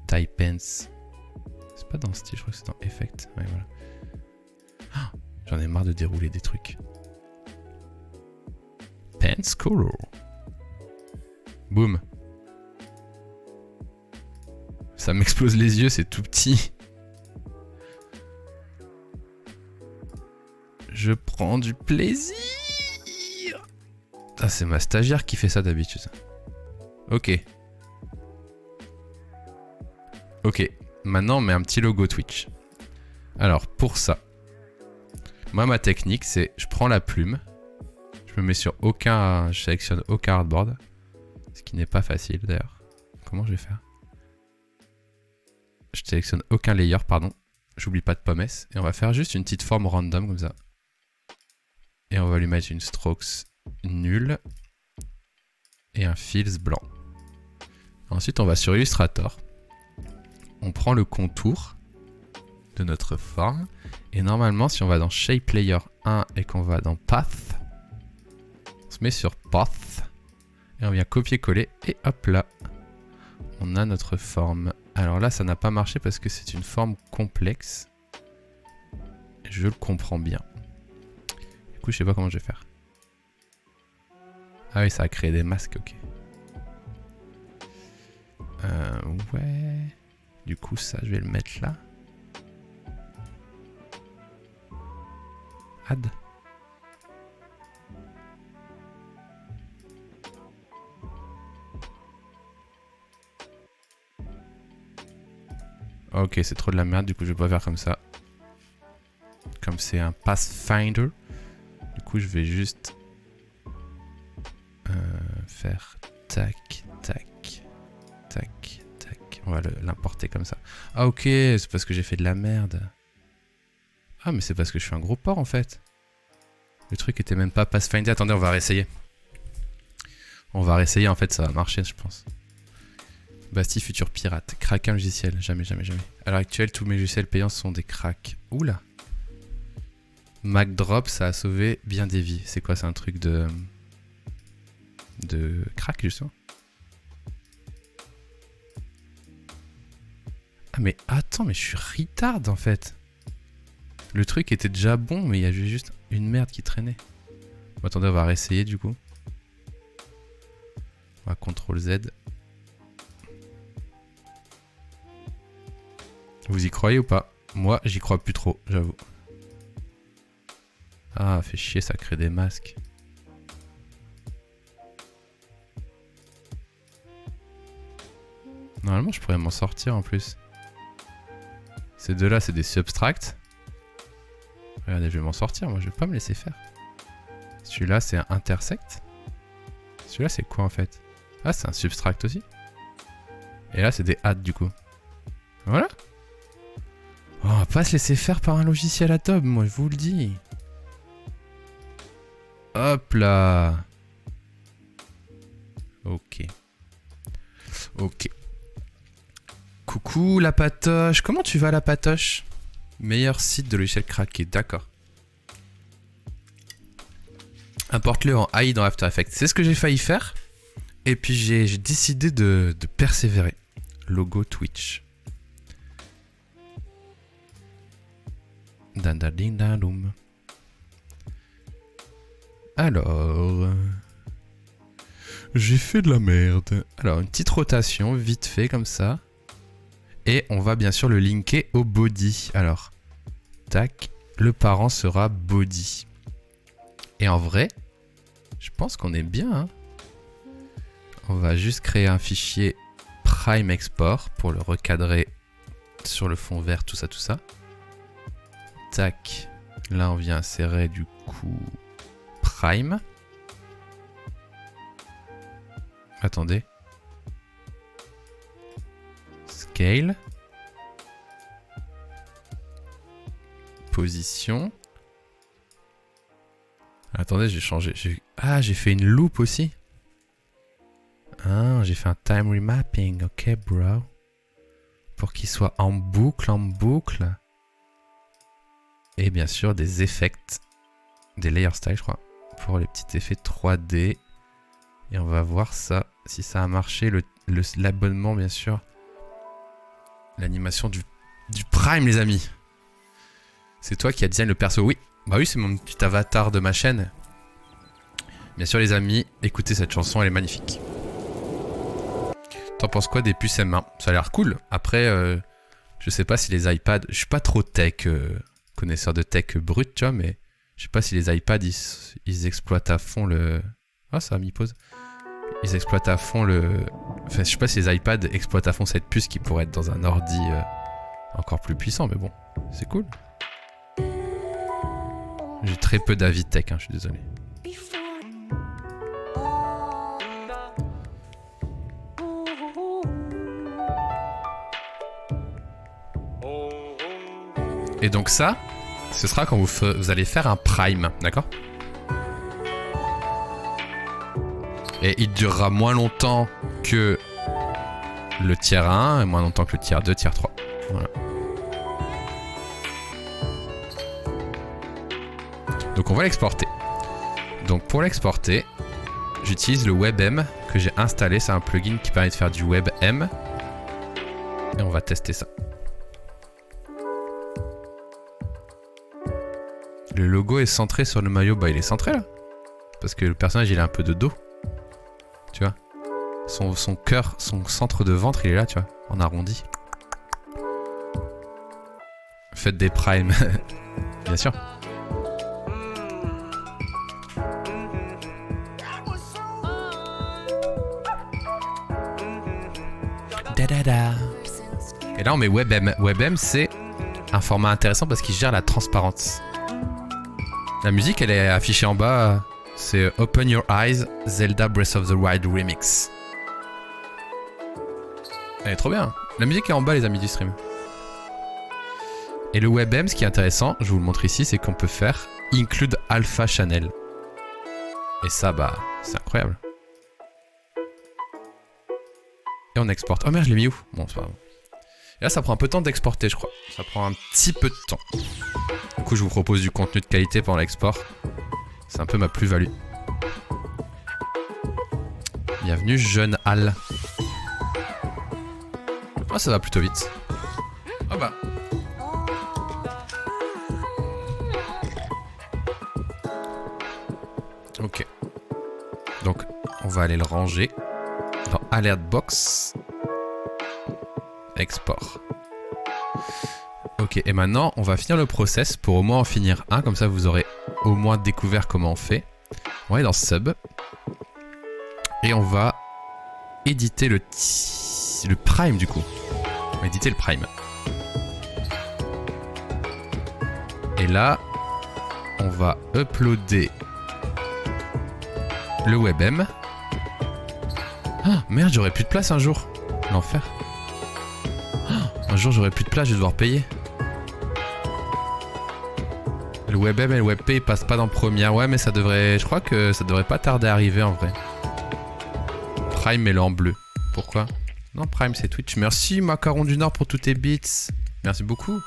Type pants. C'est pas dans style, je crois que c'est dans effect. Ouais, voilà. Oh, j'en ai marre de dérouler des trucs. Pants color. Boum. Ça m'explose les yeux, c'est tout petit. Je prends du plaisir. Ah, c'est ma stagiaire qui fait ça d'habitude. Ok. Ok. Maintenant, on met un petit logo Twitch. Alors, pour ça, moi, ma technique, c'est je prends la plume. Je me mets sur aucun... Je sélectionne aucun artboard. Ce qui n'est pas facile d'ailleurs. Comment je vais faire? Je sélectionne aucun layer, pardon. J'oublie pas de pommes. Et on va faire juste une petite forme random comme ça. Et on va lui mettre une strokes nulle. Et un fills blanc. Ensuite, on va sur Illustrator. On prend le contour de notre forme. Et normalement, si on va dans Shape Layer 1 et qu'on va dans Path, on se met sur Path. Et on vient copier-coller. Et hop là, on a notre forme. Alors là, ça n'a pas marché parce que c'est une forme complexe. Je le comprends bien. Du coup, je sais pas comment je vais faire. Ah oui, ça a créé des masques, ok. Ouais. Du coup, ça, je vais le mettre là. Add. Ok, c'est trop de la merde, du coup je vais pas faire comme ça. Comme c'est un Pathfinder. Du coup je vais juste faire tac, tac, tac, tac. On va l'importer comme ça. Ah ok, c'est parce que j'ai fait de la merde. Ah mais c'est parce que je suis un gros porc en fait. Le truc était même pas Pathfinder. Attendez, on va réessayer. On va réessayer, en fait ça va marcher je pense. Bastille futur pirate. Craquer un logiciel. Jamais, jamais, jamais. À l'heure actuelle, tous mes logiciels payants sont des cracks. Oula. MacDrop, ça a sauvé bien des vies. C'est quoi? C'est un truc de crack, justement. Ah mais attends, mais je suis retard en fait. Le truc était déjà bon, mais il y a juste une merde qui traînait. Bon, attendez, on va réessayer du coup. On va CTRL Z. Vous y croyez ou pas? Moi, j'y crois plus trop, j'avoue. Ah, fait chier, ça crée des masques. Normalement, je pourrais m'en sortir en plus. Ces deux-là, c'est des subtracts. Regardez, je vais m'en sortir, moi, je vais pas me laisser faire. Celui-là, c'est un intersect. Celui-là, c'est quoi en fait? Ah, c'est un subtract aussi. Et là, c'est des add du coup. Voilà. Oh, on va pas se laisser faire par un logiciel Adobe, moi je vous le dis. Hop là. Ok. Ok. Coucou la patoche. Comment tu vas la patoche? Meilleur site de logiciel craqué, d'accord. Importe-le en AI dans After Effects. C'est ce que j'ai failli faire. Et puis j'ai décidé de persévérer. Logo Twitch. Alors, j'ai fait de la merde. Alors, une petite rotation, vite fait, comme ça. Et on va bien sûr le linker au body. Alors, tac, le parent sera body. Et en vrai, je pense qu'on est bien. Hein. On va juste créer un fichier Prime Export pour le recadrer sur le fond vert, tout ça, tout ça. Tac, là on vient insérer du coup Prime. Attendez. Scale. Position. Attendez, j'ai changé. Ah, j'ai fait une loupe aussi. Ah, j'ai fait un time remapping. Ok, bro. Pour qu'il soit en boucle, en boucle. Et bien sûr, des effects. Des layer style, je crois. Pour les petits effets 3D. Et on va voir ça. Si ça a marché. L'abonnement, bien sûr. L'animation du Prime, les amis. C'est toi qui as design le perso. Oui. Bah oui, c'est mon petit avatar de ma chaîne. Bien sûr, les amis, écoutez cette chanson, elle est magnifique. T'en penses quoi des puces M1? Ça a l'air cool. Après, je sais pas si les iPads... Je suis pas trop tech, connaisseur de tech brut, tu vois, mais je sais pas si les iPads, ils exploitent à fond le... Ah, ça a mis pause. Ils exploitent à fond le... Enfin, je sais pas si les iPads exploitent à fond cette puce qui pourrait être dans un ordi encore plus puissant, mais bon, c'est cool. J'ai très peu d'avis tech, hein, je suis désolé. Et donc ça, ce sera quand vous allez faire un prime, d'accord? Et il durera moins longtemps que le tiers 1 et moins longtemps que le tiers 2, tiers 3. Voilà. Donc on va l'exporter. Donc pour l'exporter, j'utilise le WebM que j'ai installé. C'est un plugin qui permet de faire du WebM. Et on va tester ça. Le logo est centré sur le maillot. Bah il est centré là. Parce que le personnage il a un peu de dos. Tu vois. Son cœur, son centre de ventre il est là, tu vois. En arrondi. Faites des primes. Bien sûr. Et là on met WebM. WebM c'est un format intéressant parce qu'il gère la transparence. La musique elle est affichée en bas. C'est Open Your Eyes, Zelda Breath of the Wild Remix. Elle est trop bien. La musique est en bas les amis du stream. Et le WebM, ce qui est intéressant, je vous le montre ici, c'est qu'on peut faire Include Alpha Channel. Et ça, bah, c'est incroyable. Et on exporte. Oh merde, je l'ai mis où? Bon, c'est pas grave. Et là, ça prend un peu de temps d'exporter, je crois. Ça prend un petit peu de temps. Du coup, je vous propose du contenu de qualité pendant l'export. C'est un peu ma plus-value. Bienvenue, jeune Al. Oh, ça va plutôt vite. Oh bah. Ok. Donc, on va aller le ranger dans Alert Box. Export. Ok, et maintenant, on va finir le process pour au moins en finir un. Comme ça, vous aurez au moins découvert comment on fait. On va aller dans Sub. Et on va éditer le Prime, du coup. On va éditer le Prime. Et là, on va uploader le WebM. Ah, merde, j'aurais plus de place un jour. L'enfer. Un jour, j'aurai plus de place, je vais devoir payer. Le WebM et le WebP ils passent pas dans Premiere. Ouais, mais ça devrait... Je crois que ça devrait pas tarder à arriver en vrai. Prime, mets-le en bleu. Pourquoi? Non, Prime, c'est Twitch. Merci, Macaron du Nord, pour tous tes bits. Merci beaucoup.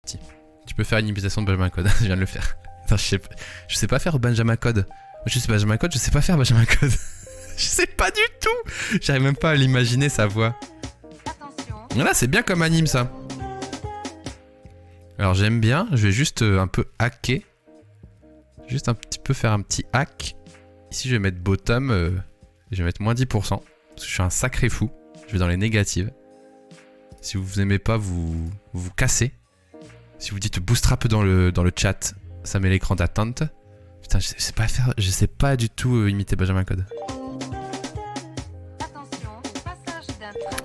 Si. Tu peux faire une imitation de Benjamin Code. Je viens de le faire. Attends, je sais pas faire Benjamin Code. Je sais Benjamin Code, je sais pas faire Benjamin Code. Je sais pas du tout. J'arrive même pas à l'imaginer sa voix. Voilà, c'est bien comme anime ça. Alors j'aime bien, je vais juste un peu hacker. Juste un petit peu faire un petit hack. Ici je vais mettre bottom, je vais mettre moins 10%. Parce que je suis un sacré fou. Je vais dans les négatives. Si vous aimez pas, vous cassez. Si vous dites bootstrap dans le chat, ça met l'écran d'attente. Putain, je sais pas du tout imiter Benjamin Code.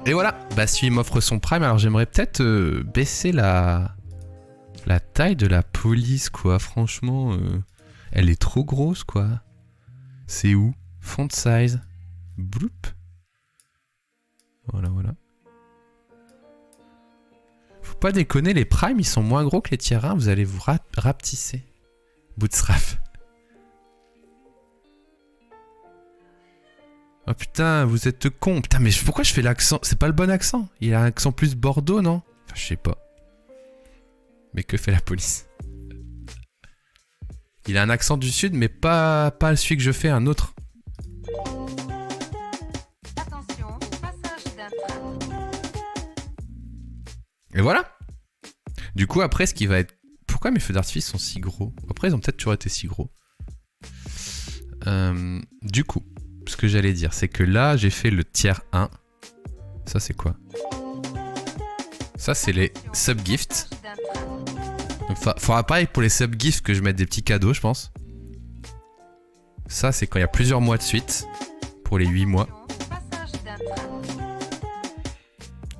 Et voilà, bah si il m'offre son prime, alors j'aimerais peut-être baisser la taille de la police, quoi. Franchement, elle est trop grosse, quoi. C'est où? Font size. Bloop. Voilà, voilà. Faut pas déconner, les primes, ils sont moins gros que les tiers 1, vous allez vous rapetisser. Bootstrap. Oh putain, vous êtes con. Putain, mais pourquoi je fais l'accent? C'est pas le bon accent. Il a un accent plus Bordeaux, non? Enfin, je sais pas. Mais que fait la police? Il a un accent du sud, mais pas celui que je fais, un autre. Attention, passage d'un train. Et voilà. Du coup, après, ce qui va être... Pourquoi mes feux d'artifice sont si gros? Après, ils ont peut-être toujours été si gros. Du coup, ce que j'allais dire, c'est que là, j'ai fait le tiers 1. Ça, c'est quoi? Ça, c'est les subgifts. Donc, faudra pareil pour les subgifts que je mette des petits cadeaux, je pense. Ça, c'est quand il y a plusieurs mois de suite. Pour les 8 mois.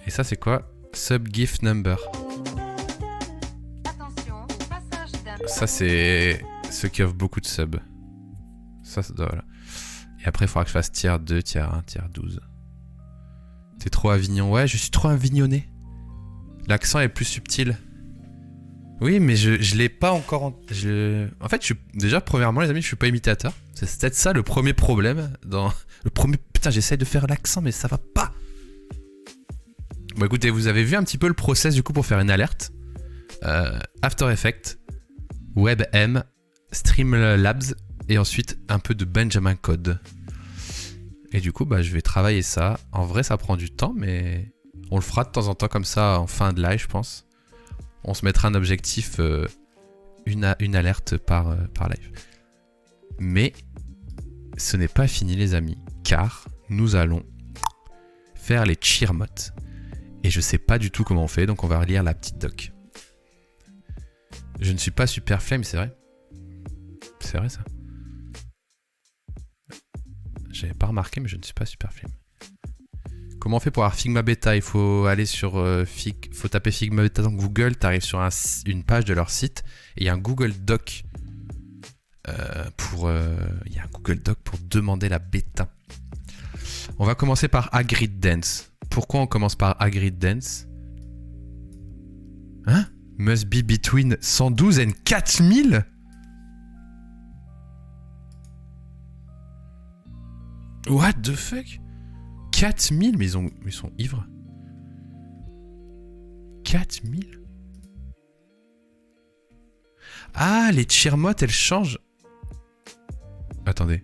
Et ça, c'est quoi? Subgift number. Ça, c'est ceux qui offrent beaucoup de subs. Ça doit... Voilà. Et après, il faudra que je fasse tiers 2, tiers 1, tiers 12. T'es trop Avignon. Ouais, je suis trop avignonné. L'accent est plus subtil. Oui, mais je l'ai pas encore... En fait, déjà, premièrement, les amis, je suis pas imitateur. C'est peut-être ça le premier problème. Putain, j'essaye de faire l'accent, mais ça va pas. Bon, écoutez, vous avez vu un petit peu le process, du coup, pour faire une alerte. After Effects, WebM, Streamlabs, et ensuite un peu de Benjamin Code. Et du coup, bah, je vais travailler ça. En vrai, ça prend du temps, mais on le fera de temps en temps comme ça, en fin de live, je pense. On se mettra un objectif, une alerte par live. Mais ce n'est pas fini, les amis, car nous allons faire les cheermots. Et je sais pas du tout comment on fait, donc on va relire la petite doc. Je ne suis pas super flemme, c'est vrai? C'est vrai ça? J'avais pas remarqué, mais je ne suis pas super flemme. Comment on fait pour avoir Figma Beta? Il faut aller sur faut taper Figma Beta dans Google, tu arrives sur une page de leur site et il y a un Google Doc il y a un Google Doc pour demander la bêta. On va commencer par Agrid Dance. Pourquoi on commence par Agrid Dance? Hein? Must be between 112 and 4000? What the fuck? 4000? Mais ils sont ivres. 4000? Ah, les cheermots, elles changent. Attendez.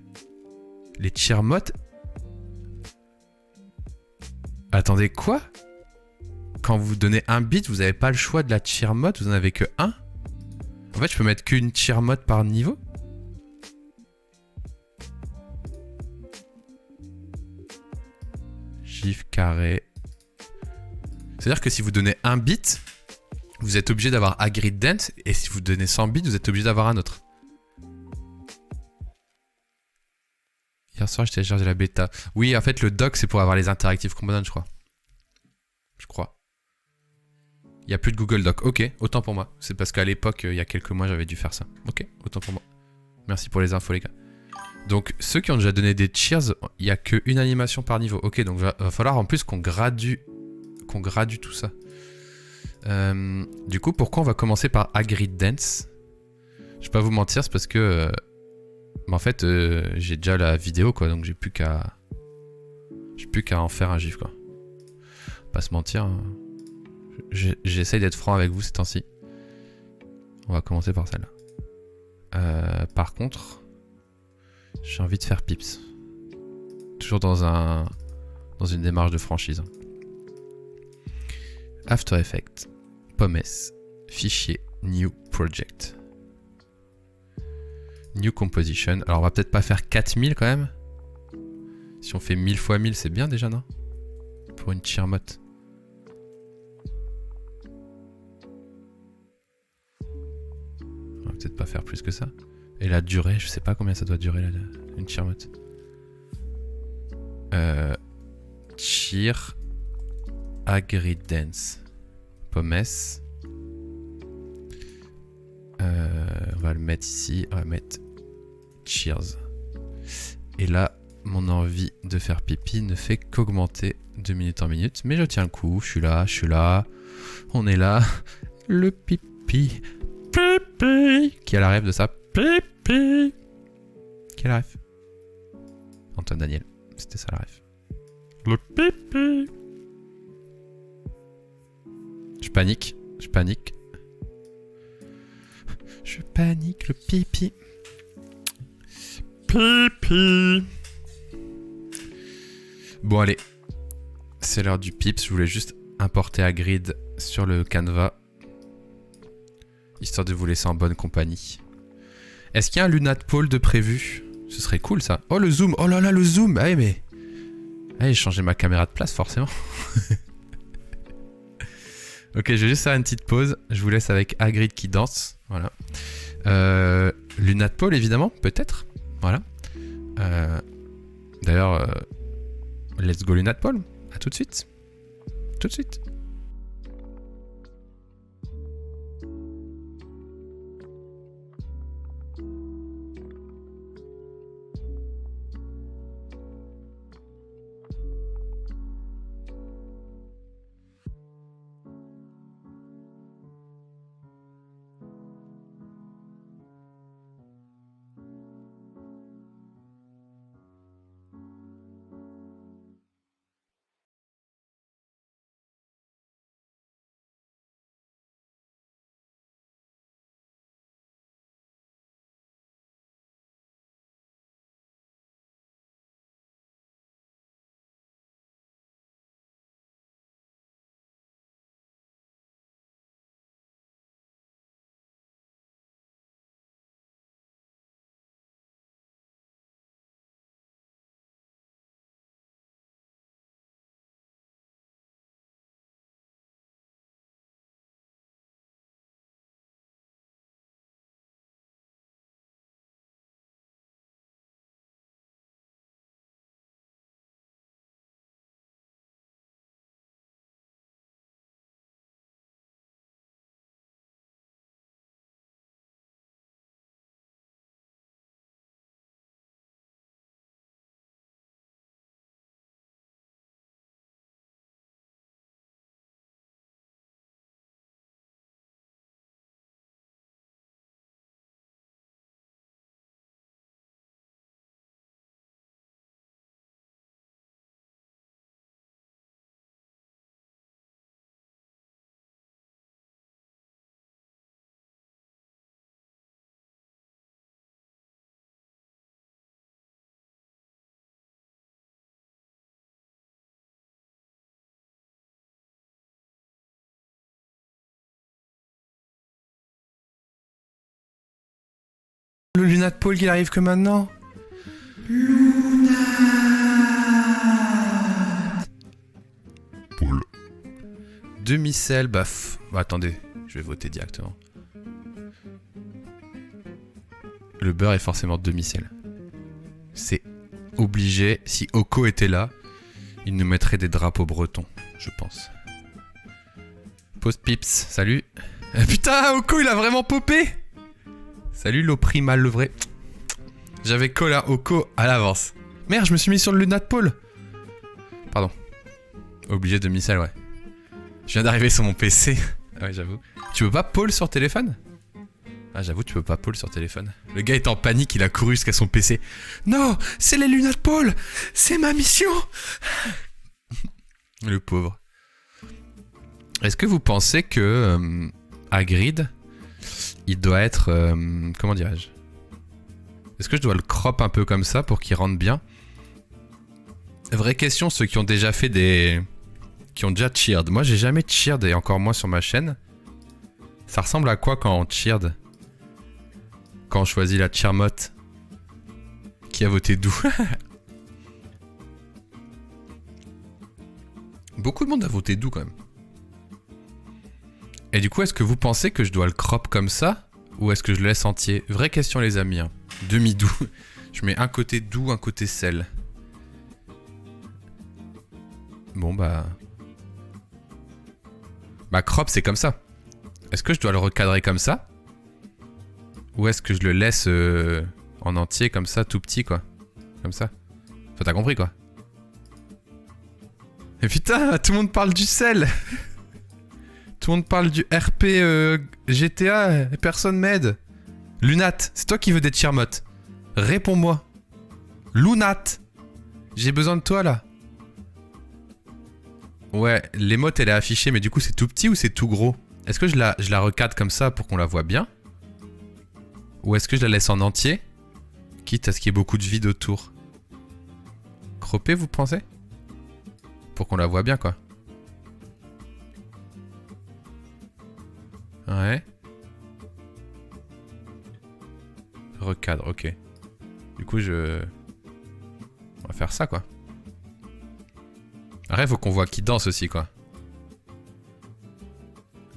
Les cheermots... Attendez, quoi? Quand vous donnez un bit, vous n'avez pas le choix de la cheermot, vous en avez que un? En fait, je peux mettre qu'une cheermot par niveau? GIF carré. C'est-à-dire que si vous donnez un bit, vous êtes obligé d'avoir Agrid Dance, et si vous donnez 100 bits, vous êtes obligé d'avoir un autre. Hier soir, j'ai téléchargé la bêta. Oui, en fait, le doc, c'est pour avoir les interactive components, je crois. Je crois. Il n'y a plus de Google Doc. Ok, autant pour moi. C'est parce qu'à l'époque, il y a quelques mois, j'avais dû faire ça. Ok, autant pour moi. Merci pour les infos, les gars. Donc, ceux qui ont déjà donné des cheers, il n'y a qu'une animation par niveau. Ok, donc va falloir en plus qu'on gradue tout ça. Du coup, pourquoi on va commencer par Agrid Dance? Je vais pas vous mentir, c'est parce que... en fait, j'ai déjà la vidéo, quoi, donc j'ai plus qu'à en faire un gif, quoi. Pas se mentir, hein. J'essaye d'être franc avec vous ces temps-ci. On va commencer par celle-là. Par contre, j'ai envie de faire Pips. Toujours dans une démarche de franchise. After Effects, Pommes, Fichier, New Project. New Composition. Alors on va peut-être pas faire 4000 quand même. Si on fait 1000 x 1000, c'est bien déjà, non? Pour une Chirmotte. On va peut-être pas faire plus que ça. Et la durée, je sais pas combien ça doit durer une Chirmotte. Cheer Agri Dance. Pommes. On va le mettre ici. On va mettre Cheers. Et là, mon envie de faire pipi ne fait qu'augmenter de minute en minute. Mais je tiens le coup. Je suis là. On est là. Le pipi. Pipi. Qui a la rêve de ça? Pipi. Qui a la rêve? Antoine Daniel. C'était ça la rêve. Le pipi. Je panique. Je panique, le pipi. Pipi. Bon allez. C'est l'heure du pips. Je voulais juste importer à grid sur le canevas. Histoire de vous laisser en bonne compagnie. Est-ce qu'il y a un Lunat Pole de prévu? Ce serait cool ça. Oh le zoom. Oh là là le zoom. Ah mais... Ah, j'ai changé ma caméra de place forcément. Ok, je vais juste faire une petite pause. Je vous laisse avec Hagrid qui danse. Voilà. Lunat Pole évidemment, peut-être. Voilà. D'ailleurs, let's go Lunat Pole. À tout de suite. Tout de suite. Le Lunat Pole, il arrive que maintenant. Lunat Pole. Demi-sel, baf. Bah, attendez, je vais voter directement. Le beurre est forcément demi-sel. C'est obligé. Si Oko était là, il nous mettrait des drapeaux bretons, je pense. Post Pips, salut. Putain, Oko, il a vraiment popé. Salut l'opprimal le vrai. J'avais call à Oko à l'avance. Merde, je me suis mis sur le Lunat Pole. Pardon. Obligé de missile, ouais. Je viens d'arriver sur mon PC. Ouais, j'avoue. Tu peux pas pole sur téléphone? Ah, j'avoue, tu peux pas pole sur téléphone. Le gars est en panique, il a couru jusqu'à son PC. Non, c'est les Lunat Pole. C'est ma mission. Le pauvre. Est-ce que vous pensez que Hagrid il doit être... comment dirais-je? Est-ce que je dois le crop un peu comme ça pour qu'il rentre bien? Vraie question, ceux qui ont déjà fait des... qui ont déjà cheered. Moi, j'ai jamais cheered et encore moins sur ma chaîne. Ça ressemble à quoi quand on cheered? Quand on choisit la cheermote? Qui a voté doux? Beaucoup de monde a voté doux quand même. Et du coup, est-ce que vous pensez que je dois le crop comme ça? Ou est-ce que je le laisse entier? Vraie question les amis. Hein. Demi-doux. Je mets un côté doux, un côté sel. Bon bah... Bah crop c'est comme ça. Est-ce que je dois le recadrer comme ça? Ou est-ce que je le laisse en entier comme ça, tout petit quoi? Comme ça. Enfin t'as compris quoi? Et putain, tout le monde parle du sel. Tout le monde parle du RP GTA et personne m'aide. Lunat, c'est toi qui veux des cheermotes. Réponds-moi. Lunat. J'ai besoin de toi là. Ouais, l'émote elle est affichée mais du coup c'est tout petit ou c'est tout gros? Est-ce que je la recadre comme ça pour qu'on la voit bien? Ou est-ce que je la laisse en entier? Quitte à ce qu'il y ait beaucoup de vide autour. Croppé vous pensez? Pour qu'on la voit bien quoi. Ouais. Recadre, ok. Du coup on va faire ça quoi. Après faut qu'on voit qui danse aussi quoi.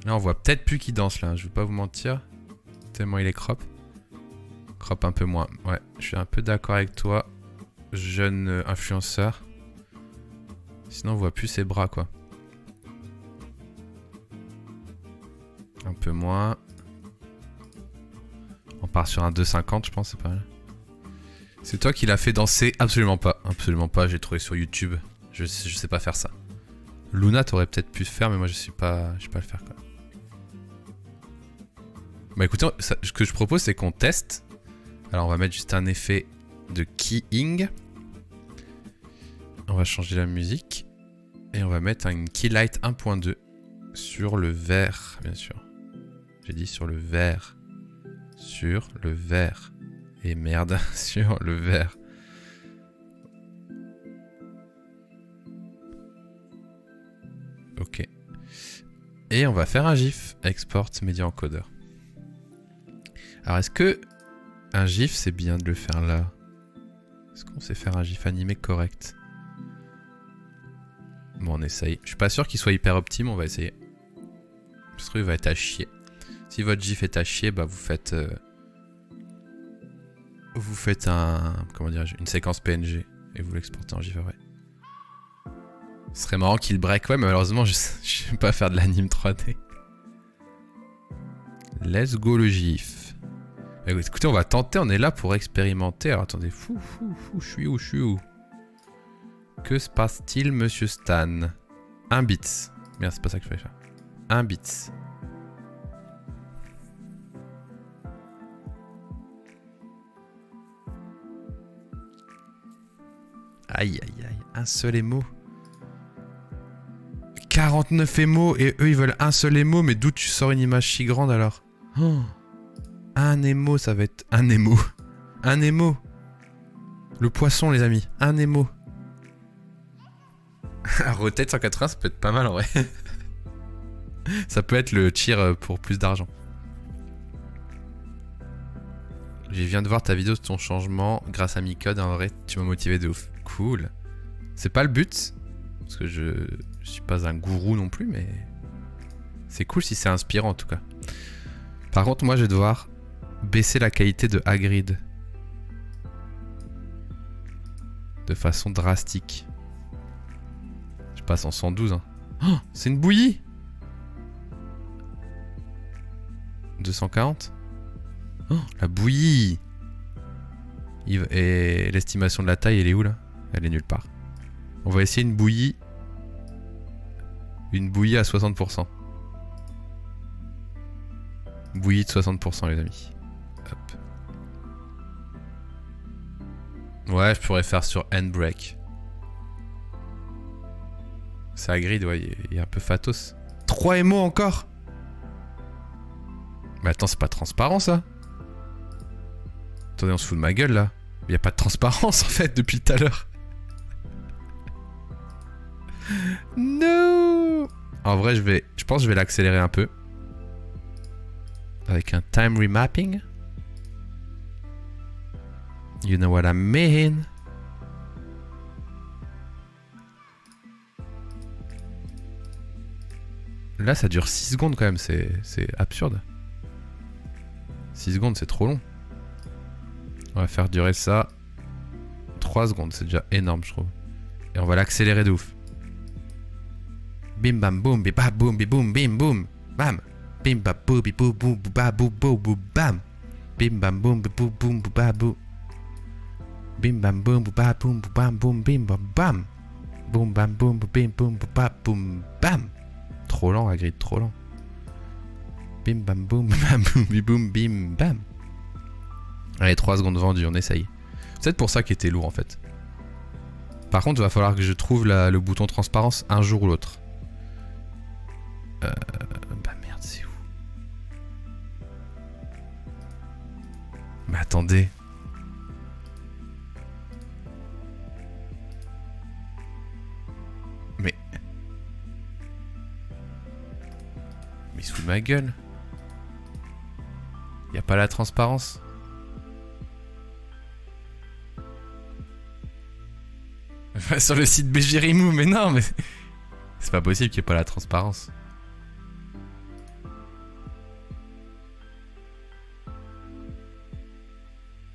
Là on voit peut-être plus qui danse là, je vais pas vous mentir. Tellement il est crop. Crop un peu moins. Ouais, je suis un peu d'accord avec toi. Jeune influenceur. Sinon on voit plus ses bras quoi. Un peu moins. On part sur un 2,50 je pense, c'est pas mal. C'est toi qui l'as fait danser? Absolument pas. Absolument pas, j'ai trouvé sur YouTube. Je sais pas faire ça. Luna t'aurais peut-être pu le faire mais moi je sais pas le faire quoi. Bah écoutez, ce que je propose c'est qu'on teste. Alors on va mettre juste un effet de keying. On va changer la musique. Et on va mettre une keylight 1.2 sur le vert, bien sûr. J'ai dit sur le vert. Sur le vert. Et merde, sur le vert. Ok. Et on va faire un GIF. Export Media Encoder. Alors est-ce que un GIF c'est bien de le faire là? Est-ce qu'on sait faire un GIF animé correct? Bon on essaye. Je suis pas sûr qu'il soit hyper optime, on va essayer. Je trouve qu'il va être à chier. Si votre GIF est à chier, bah vous faites comment dirais-je, une séquence PNG et vous l'exportez en GIF après. Ce serait marrant qu'il break, ouais mais malheureusement je sais pas faire de l'anime 3D. Let's go le GIF. Écoutez, on va tenter, on est là pour expérimenter. Alors attendez, je suis où? Que se passe-t-il, monsieur Stan? 1 bit. Merde, c'est pas ça que je fallait faire. 1 bit. Aïe, un seul émo. 49 émos et eux ils veulent un seul émo, mais d'où tu sors une image si grande alors? Oh. Un émo, ça va être un émo. Un émo. Le poisson, les amis. Un émo. Rotate 180, ça peut être pas mal en vrai. Ça peut être le cheer pour plus d'argent. Je viens de voir ta vidéo de ton changement grâce à Micode. En vrai, tu m'as motivé de ouf. Cool. C'est pas le but. Parce que je suis pas un gourou non plus, mais c'est cool si c'est inspirant en tout cas. Par contre, moi je vais devoir baisser la qualité de Hagrid de façon drastique. Je passe en 112. Hein. Oh, c'est une bouillie. 240. Oh, la bouillie. Et l'estimation de la taille, elle est où là? Elle est nulle part. On va essayer une bouillie. Une bouillie à 60%. Bouillie de 60% les amis. Hop. Ouais, je pourrais faire sur Handbrake. C'est Hagrid, ouais, il est un peu fatos. 3 émos encore. Mais attends, c'est pas transparent ça? Attendez, on se fout de ma gueule là. Il y a pas de transparence en fait depuis tout à l'heure. No. En vrai, je pense que je vais l'accélérer un peu. Avec un time remapping. You know what I mean? Là, ça dure 6 secondes quand même, c'est absurde. 6 secondes, c'est trop long. On va faire durer ça 3 secondes, c'est déjà énorme, je trouve. Et on va l'accélérer de ouf. Bim bam boum, bim bam boum, bim boum, bim boum, bam. Bim bam boum, bim boum, boum, bam boum, boum, bam. Bim bam boum, bim boum, boum, bam boum. Bim bam boum, bam boum, bam boum, bim bam bam. Boum bam boum, bim boum, bam boum, bam. Trop lent, Hagrid, trop lent. Bim bam boum, bam boum, bim boum, bim bam. Allez, 3 secondes vendues, on essaye. C'est peut-être pour ça qu'il était lourd en fait. Par contre, il va falloir que je trouve le bouton transparence un jour ou l'autre. Bah merde, c'est où? Mais attendez. Mais il se fout de ma gueule. Y a pas la transparence. Sur le site BGRimou, mais non, mais c'est pas possible qu'il n'y ait pas la transparence.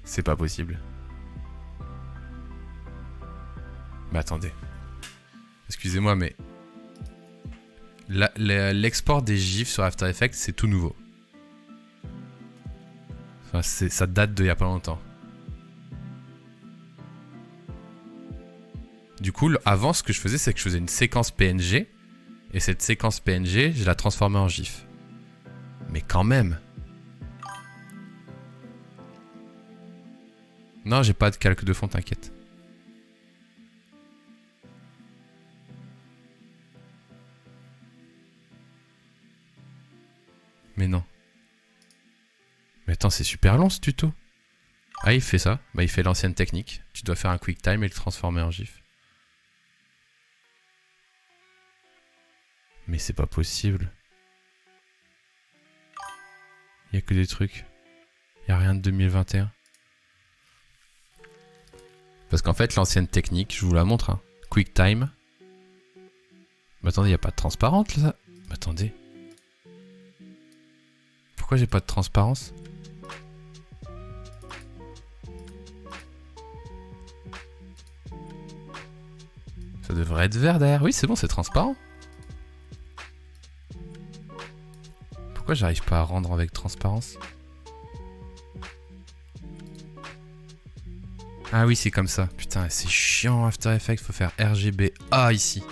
C'est pas possible. Mais attendez. Excusez-moi, mais l'export des GIFs sur After Effects, c'est tout nouveau. Enfin, ça date d'il y a pas longtemps. Du coup, avant, ce que je faisais, c'est que je faisais une séquence PNG. Et cette séquence PNG, je la transformais en GIF. Mais quand même. Non, j'ai pas de calque de fond, t'inquiète. Mais non. Mais attends, c'est super long ce tuto. Ah, il fait ça. Bah, il fait l'ancienne technique. Tu dois faire un QuickTime et le transformer en GIF. Mais c'est pas possible. Il y a que des trucs. Il y a rien de 2021. Parce qu'en fait, l'ancienne technique, je vous la montre. Hein. QuickTime. Mais attendez, il n'y a pas de transparence là. Mais attendez. Pourquoi j'ai pas de transparence? Ça devrait être vert derrière. Oui, c'est bon, c'est transparent. Pourquoi j'arrive pas à rendre avec transparence? Ah oui, c'est comme ça. Putain, c'est chiant After Effects, faut faire RGBA ici.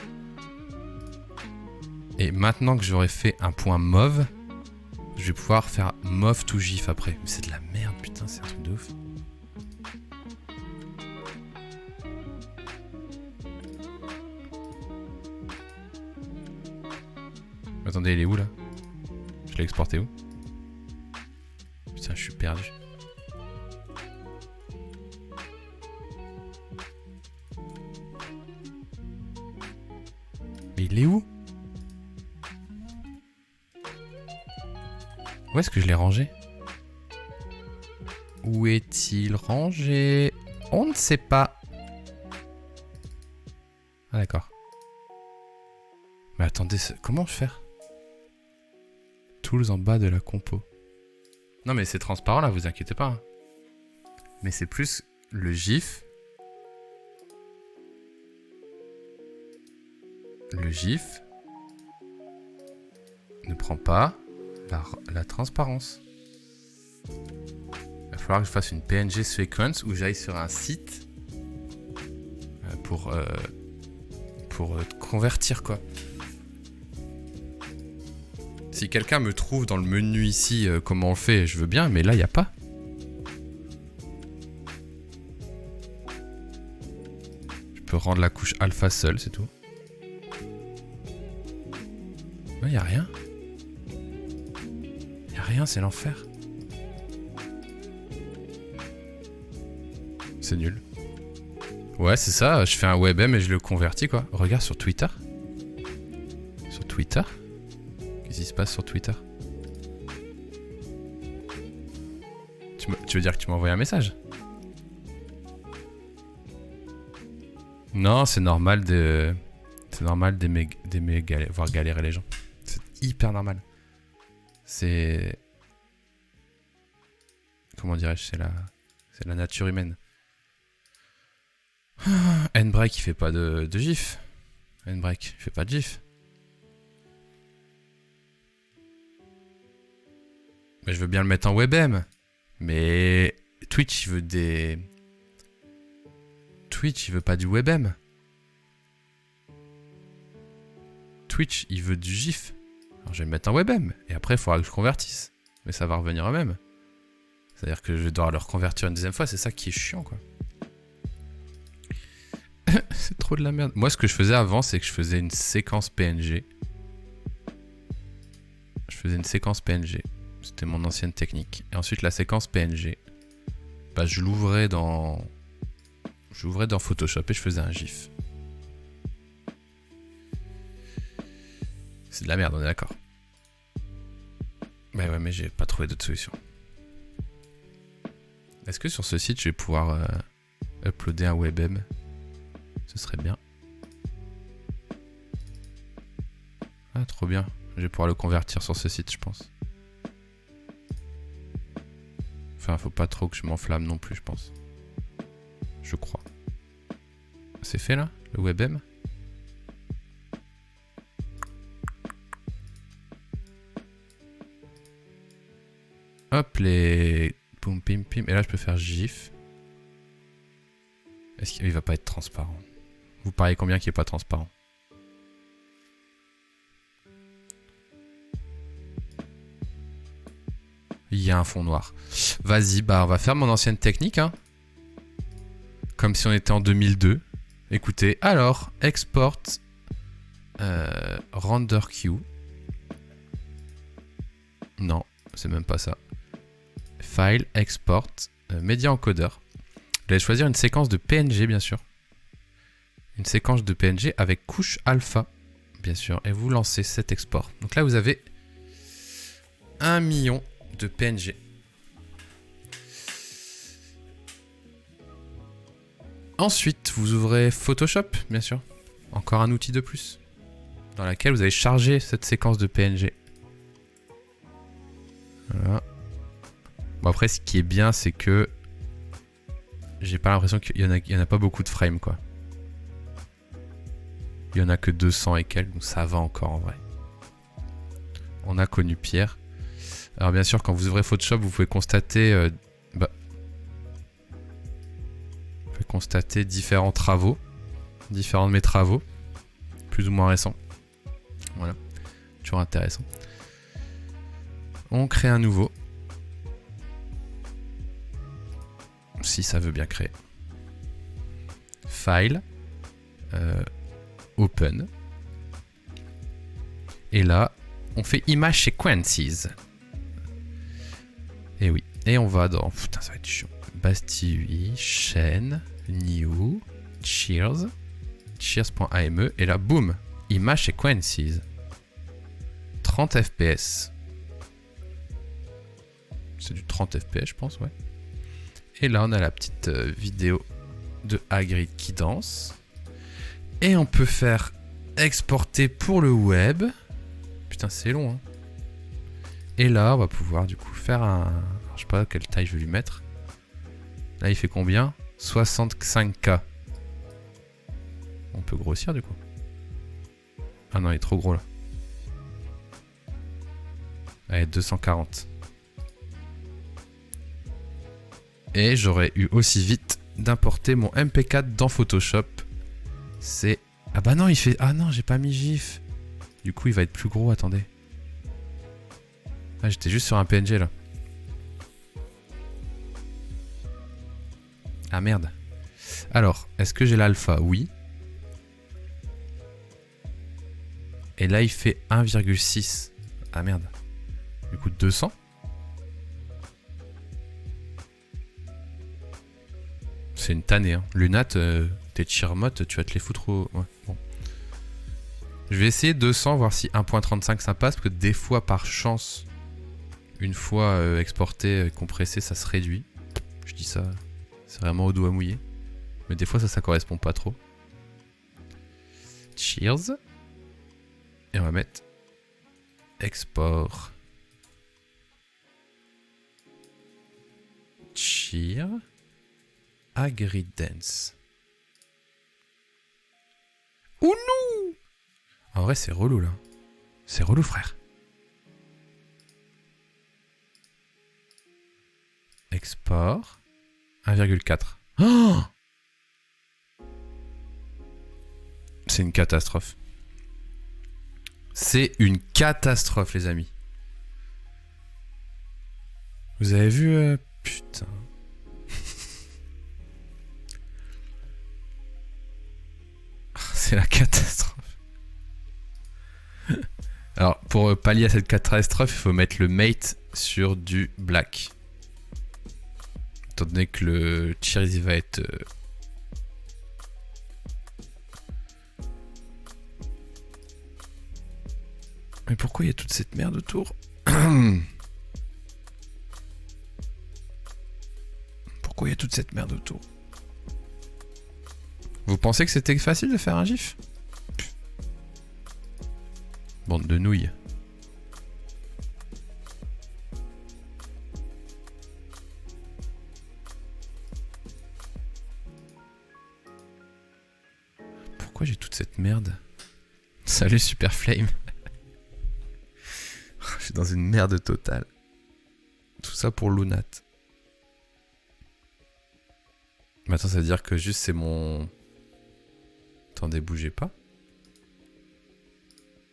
Et maintenant que j'aurais fait un point mauve, je vais pouvoir faire mauve to GIF après. Mais c'est de la merde, putain, c'est un truc de ouf. Attendez, il est où là? Je l'ai exporté où? Putain, je suis perdu. Mais il est où? Où est-ce que je l'ai rangé? Où est-il rangé? On ne sait pas. Ah d'accord. Mais attendez, comment je fais? Tools en bas de la compo. Non mais c'est transparent là, vous inquiétez pas. Mais c'est plus le GIF. Le GIF ne prend pas la transparence. Il va falloir que je fasse une PNG sequence où j'aille sur un site pour convertir quoi. Si quelqu'un me trouve dans le menu ici comment on fait, je veux bien, mais là il n'y a pas. Je peux rendre la couche alpha seule, c'est tout. Il n'y a rien. Il n'y a rien, c'est l'enfer. C'est nul. Ouais, c'est ça, je fais un WebM et je le convertis quoi. Regarde sur Twitter. Sur Twitter? Qu'est-ce qui se passe sur Twitter? Tu veux dire que tu m'as envoyé un message? Non, c'est normal de... C'est normal d'aimer voir galérer les gens. C'est hyper normal. C'est... Comment dirais-je? C'est la nature humaine. N-Break, il fait pas de gif. N-Break, il fait pas de gif. Mais je veux bien le mettre en WebM. Mais Twitch, il veut des... Twitch, il veut pas du WebM. Twitch, il veut du GIF. Alors je vais le mettre en WebM. Et après, il faudra que je convertisse. Mais ça va revenir au même. C'est-à-dire que je vais devoir le reconvertir une deuxième fois. C'est ça qui est chiant, quoi. C'est trop de la merde. Moi, ce que je faisais avant, c'est que je faisais une séquence PNG. Je faisais une séquence PNG. C'était mon ancienne technique. Et ensuite, la séquence PNG, bah, je l'ouvrais dans Photoshop et je faisais un GIF. C'est de la merde, on est d'accord. Bah ouais, mais j'ai pas trouvé d'autre solution. Est-ce que sur ce site, je vais pouvoir uploader un WebM? Ce serait bien. Ah, trop bien. Je vais pouvoir le convertir sur ce site, je pense. Enfin, faut pas trop que je m'enflamme non plus, je pense. Je crois. C'est fait là, le WebM? Hop, les... Poum, pim, pim. Et là, je peux faire GIF. Est-ce qu'il va pas être transparent? Vous pariez combien qu'il est pas transparent? Il y a un fond noir. Vas-y, bah on va faire mon ancienne technique, hein. Comme si on était en 2002. Écoutez, alors, export render queue. Non, c'est même pas ça. File, export, media encoder. Vous allez choisir une séquence de PNG, bien sûr. Une séquence de PNG avec couche alpha, bien sûr. Et vous lancez cet export. Donc là, vous avez 1 million de PNG. Ensuite, vous ouvrez Photoshop, bien sûr. Encore un outil de plus. Dans laquelle vous allez charger cette séquence de PNG. Voilà. Bon, après, ce qui est bien, c'est que j'ai pas l'impression qu'il y en a pas beaucoup de frames, quoi. Il y en a que 200 et quelques, donc ça va encore en vrai. On a connu Pierre. Alors bien sûr, quand vous ouvrez Photoshop, vous pouvez constater, différents travaux, différents de mes travaux, plus ou moins récents. Voilà, toujours intéressant. On crée un nouveau. Si ça veut bien créer. File. Open. Et là, on fait Image Sequences. Et oui. Et on va dans... Putain, ça va être chiant. Bastille, chaîne, new, cheers, cheers.ame. Et là, boum, Image Sequences. 30 fps. C'est du 30 fps, je pense, ouais. Et là, on a la petite vidéo de Hagrid qui danse. Et on peut faire exporter pour le web. Putain, c'est long, hein. Et là, on va pouvoir du coup faire un... Alors, je sais pas quelle taille je vais lui mettre. Là, il fait combien? 65K. On peut grossir du coup. Ah non, il est trop gros là. Allez, 240. Et j'aurais eu aussi vite d'importer mon MP4 dans Photoshop. C'est... Ah bah non, il fait... Ah non, j'ai pas mis GIF. Du coup, il va être plus gros, attendez. Ah, j'étais juste sur un PNG, là. Ah, merde. Alors, est-ce que j'ai l'alpha? Oui. Et là, il fait 1,6. Ah, merde. Du coup, 200. C'est une tannée, hein. Lunat, tes Chirmotes, tu vas te les foutre au... Ouais, bon. Je vais essayer 200, voir si 1.35 ça passe, parce que des fois, par chance, une fois exporté, compressé, ça se réduit. Je dis ça, c'est vraiment au doigt mouillé. Mais des fois, ça correspond pas trop. Cheers. Et on va mettre export. Cheer. Agridance. Oh non! En vrai, c'est relou là. C'est relou, frère. Export. 1,4. Oh! C'est une catastrophe. C'est une catastrophe, les amis. Vous avez vu... Putain. C'est la catastrophe. Alors, pour pallier à cette catastrophe, il faut mettre le mate sur du black. Étant donné que le cheers il va être... Mais pourquoi il y a toute cette merde autour? Pourquoi il y a toute cette merde autour? Vous pensez que c'était facile de faire un gif? Bande de nouilles. Pourquoi j'ai toute cette merde? Salut Super Flame. Je suis dans une merde totale. Tout ça pour Lunat. Maintenant ça veut dire que juste c'est mon... Attendez, bougez pas.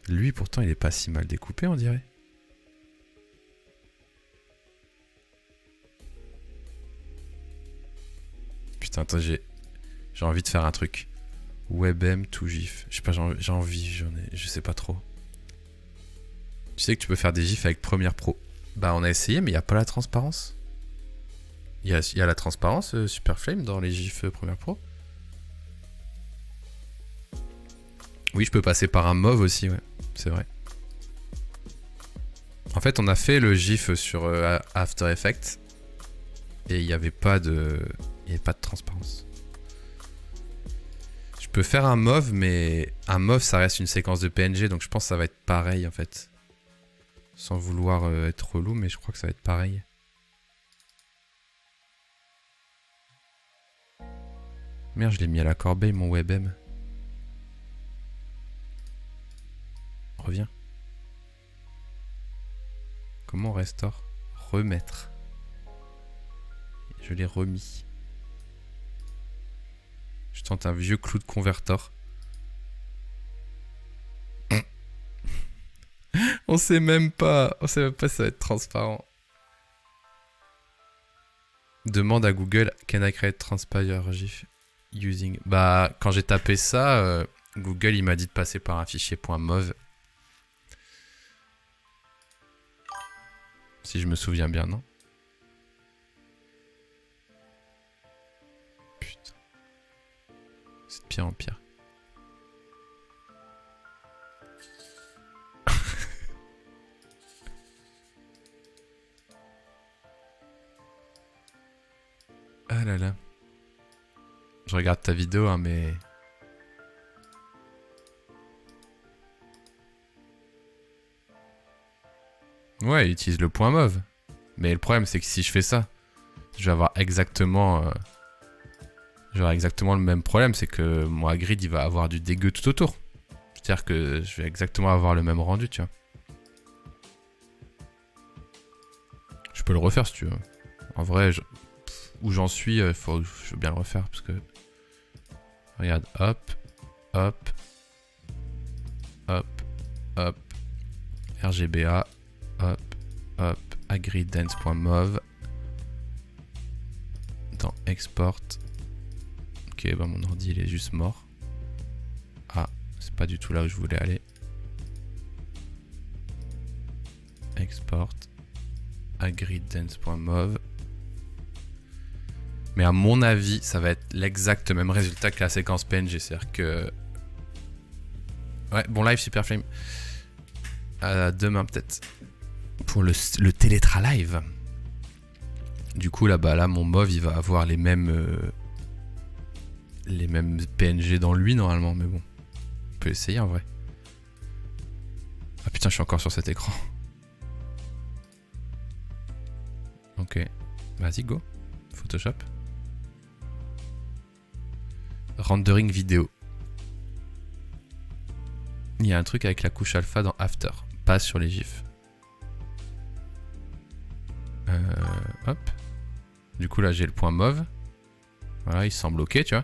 Lui pourtant il est pas si mal découpé on dirait. Putain attends j'ai envie de faire un truc. WebM to GIF. Je sais pas j'ai envie, je sais pas trop. Tu sais que tu peux faire des GIFs avec Premiere Pro. Bah on a essayé mais il n'y a pas la transparence. Il y a la transparence Super Flame dans les GIFs Premiere Pro. Oui je peux passer par un MOV aussi ouais. C'est vrai. En fait on a fait le GIF sur After Effects. Et il n'y avait pas de... Il n'y avait pas de transparence. Je peux faire un MOV mais... Un MOV ça reste une séquence de PNG donc je pense que ça va être pareil en fait. Sans vouloir être relou, mais je crois que ça va être pareil. Merde, je l'ai mis à la corbeille, mon WebM. Reviens. Comment on restaure? Remettre. Je l'ai remis. Je tente un vieux clou de convertor. On sait même pas si ça va être transparent. Demande à Google, can I create transpire GIF using... Bah, quand j'ai tapé ça, Google il m'a dit de passer par un fichier .mov. Si je me souviens bien, non? Putain. C'est de pire en pire. Ah là là. Je regarde ta vidéo, hein, mais... Ouais, il utilise le point mauve. Mais le problème, c'est que si je fais ça, je vais avoir exactement... le même problème, c'est que mon Hagrid, il va avoir du dégueu tout autour. C'est-à-dire que je vais exactement avoir le même rendu, tu vois. Je peux le refaire si tu veux. En vrai, où j'en suis, je veux bien le refaire parce que... Regarde, hop, hop, hop, hop, RGBA, hop, hop, agridance.mov, dans export. Ok, bah mon ordi il est juste mort. Ah, c'est pas du tout là où je voulais aller. Export, agridance.mov. Mais à mon avis, ça va être l'exact même résultat que la séquence PNG. C'est-à-dire que... Ouais, bon live Super Flame. Demain peut-être. Pour le Télétra live. Du coup, là, mon mauve, il va avoir les mêmes PNG dans lui, normalement. Mais bon, on peut essayer, en vrai. Ah putain, je suis encore sur cet écran. Ok. Vas-y, go. Photoshop. Rendering vidéo. Il y a un truc avec la couche alpha dans After. Pas sur les gifs. Hop. Du coup, là, j'ai le point mauve. Voilà, il semble ok, tu vois.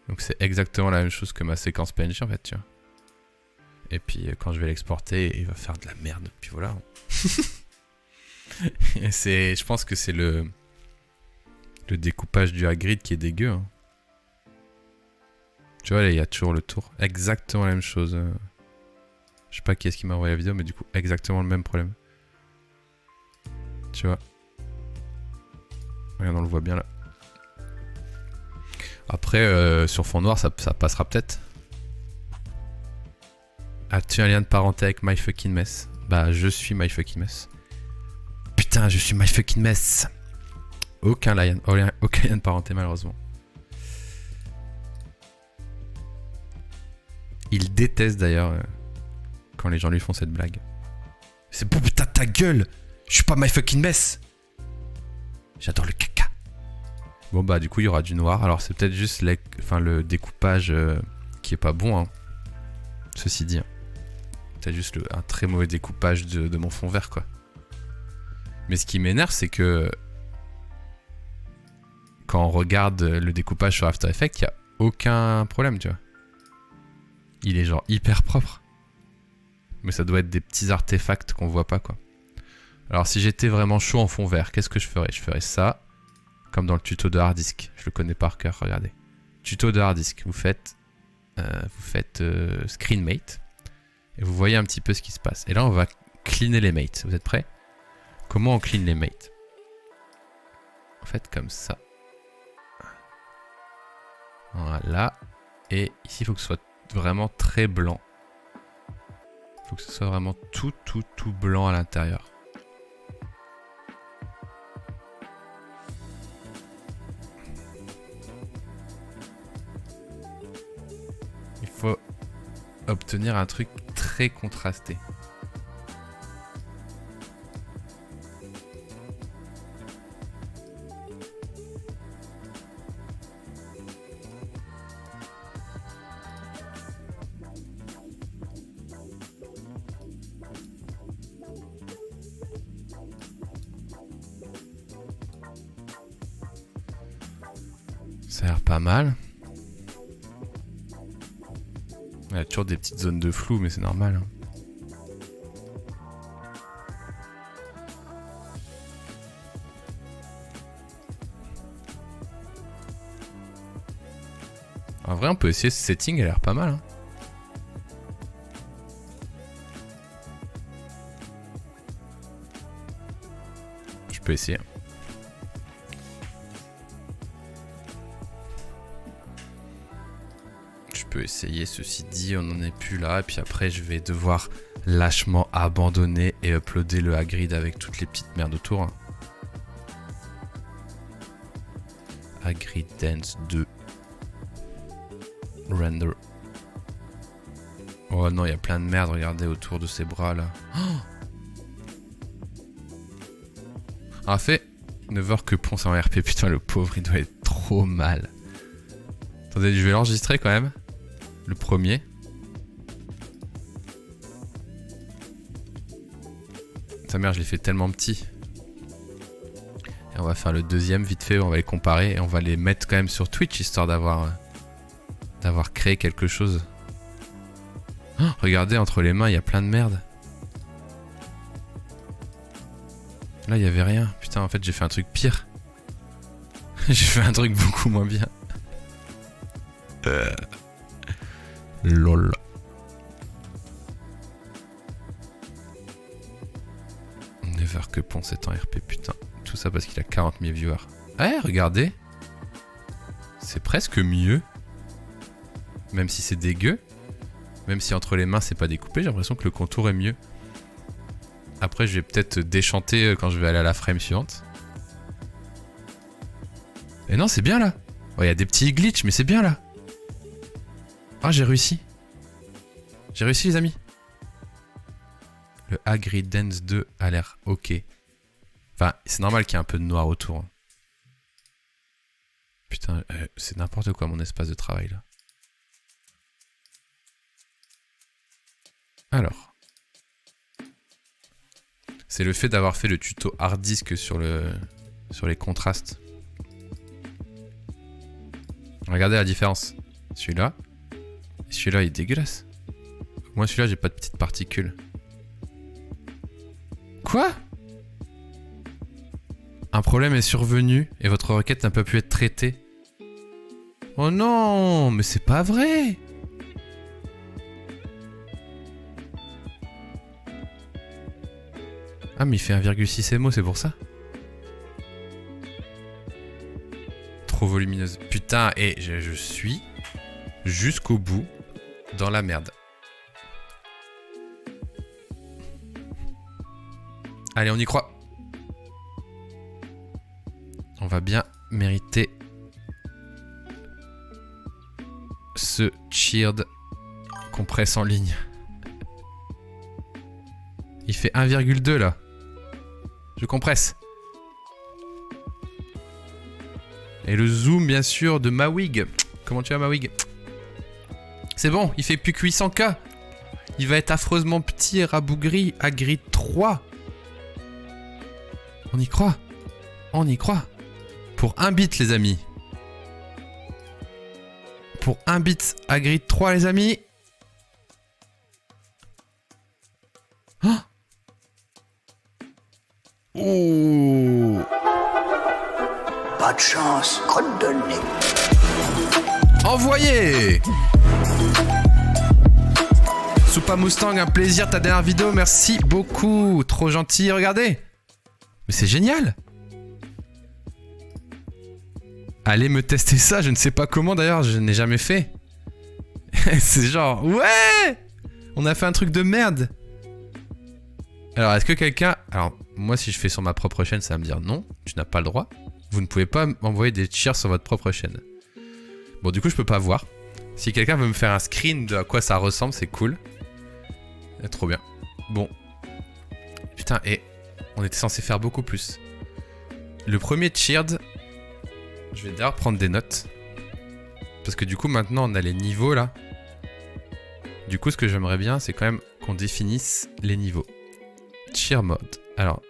Donc, c'est exactement la même chose que ma séquence PNG, en fait, tu vois. Et puis, quand je vais l'exporter, il va faire de la merde. Puis voilà. Et je pense que c'est le découpage du Hagrid qui est dégueu. Hein. Tu vois, là, il y a toujours le tour. Exactement la même chose. Je sais pas qui est-ce qui m'a envoyé la vidéo, mais du coup, exactement le même problème. Tu vois. Regarde, on le voit bien là. Après, sur fond noir, ça passera peut-être. As-tu un lien de parenté avec My Fucking Mess? Bah, je suis My Fucking Mess. Putain, je suis My Fucking Mess. Aucun lien de parenté, malheureusement. Il déteste d'ailleurs quand les gens lui font cette blague. C'est bon, putain, ta gueule! Je suis pas My Fucking Mess! J'adore le caca. Bon, bah, du coup, il y aura du noir. Alors, c'est peut-être juste le découpage qui est pas bon, hein. Ceci dit. Hein. C'est juste un très mauvais découpage de mon fond vert, quoi. Mais ce qui m'énerve, c'est que quand on regarde le découpage sur After Effects, il n'y a aucun problème, tu vois. Il est genre hyper propre. Mais ça doit être des petits artefacts qu'on voit pas, quoi. Alors si j'étais vraiment chaud en fond vert, qu'est-ce que je ferais? Je ferais ça, comme dans le tuto de hard disk. Je le connais par cœur, regardez. Tuto de hard disk, vous faites screen mate. Et vous voyez un petit peu ce qui se passe. Et là, on va cleaner les mates. Vous êtes prêts? Comment on clean les mates? En fait, comme ça. Voilà. Et ici, il faut que ce soit vraiment très blanc. Il faut que ce soit vraiment tout blanc à l'intérieur. Il faut obtenir un truc très contrasté. Ça a l'air pas mal. Il y a toujours des petites zones de flou, mais c'est normal. Hein. En vrai, on peut essayer ce setting, il a l'air pas mal. Hein. Je peux essayer. Essayer, ceci dit, on n'en est plus là, et puis après je vais devoir lâchement abandonner et uploader le Hagrid avec toutes les petites merdes autour. Hein. Hagrid Dance 2 Render. Oh non, il y a plein de merde, regardez autour de ses bras là. En fait, Never que Ponce en RP, putain le pauvre, il doit être trop mal. Attendez, je vais l'enregistrer quand même. Le premier. Sa mère, je l'ai fait tellement petit. Et on va faire le deuxième vite fait, on va les comparer et on va les mettre quand même sur Twitch histoire d'avoir créé quelque chose. Oh, regardez, entre les mains, il y a plein de merde. Là, il n'y avait rien. Putain, en fait, j'ai fait un truc pire. J'ai fait un truc beaucoup moins bien. LOL. Never que Ponce est en RP, putain. Tout ça parce qu'il a 40 000 viewers. Ouais, regardez. C'est presque mieux. Même si c'est dégueu. Même si entre les mains c'est pas découpé, j'ai l'impression que le contour est mieux. Après je vais peut-être déchanter quand je vais aller à la frame suivante. Et non, c'est bien là. Il y a des petits glitches, mais c'est bien là. Ah, j'ai réussi. J'ai réussi les amis. Le Agri Dance 2 a l'air ok. Enfin, c'est normal qu'il y ait un peu de noir autour. Putain, c'est n'importe quoi mon espace de travail là. Alors. C'est le fait d'avoir fait le tuto hard disk sur les contrastes. Regardez la différence. Celui-là. Et celui-là il est dégueulasse. Moi celui-là j'ai pas de petites particules. Quoi ? Un problème est survenu et votre requête n'a pas pu être traitée. Oh non, mais c'est pas vrai. Ah mais il fait 1,6 MO, c'est pour ça. Trop volumineuse. Putain, et je suis jusqu'au bout dans la merde. Allez, on y croit. On va bien mériter ce cheered qu'on presse en ligne. Il fait 1,2 là. Je compresse. Et le zoom bien sûr de Mawig. Comment tu vas Mawig? C'est bon, il fait plus que 800K. Il va être affreusement petit et rabougri à grid 3. On y croit. On y croit. Pour 1 bit les amis. Pour 1 bit à grid 3 les amis. Oh, oh. Pas de chance, crotte de nez. Envoyé. Soupa Mustang, un plaisir ta dernière vidéo, merci beaucoup. Trop gentil, regardez. Mais c'est génial. Allez me tester ça, je ne sais pas comment d'ailleurs, je n'ai jamais fait. C'est genre, ouais. On a fait un truc de merde. Alors, est-ce que quelqu'un... Alors, moi, si je fais sur ma propre chaîne, ça va me dire non, tu n'as pas le droit. Vous ne pouvez pas m'envoyer des cheers sur votre propre chaîne. Bon, du coup, je peux pas voir. Si quelqu'un veut me faire un screen de à quoi ça ressemble, c'est cool. Trop bien. Bon. Putain, et on était censé faire beaucoup plus. Le premier cheered, je vais d'ailleurs prendre des notes. Parce que du coup, maintenant, on a les niveaux, là. Du coup, ce que j'aimerais bien, c'est quand même qu'on définisse les niveaux. Cheer mode. Alors,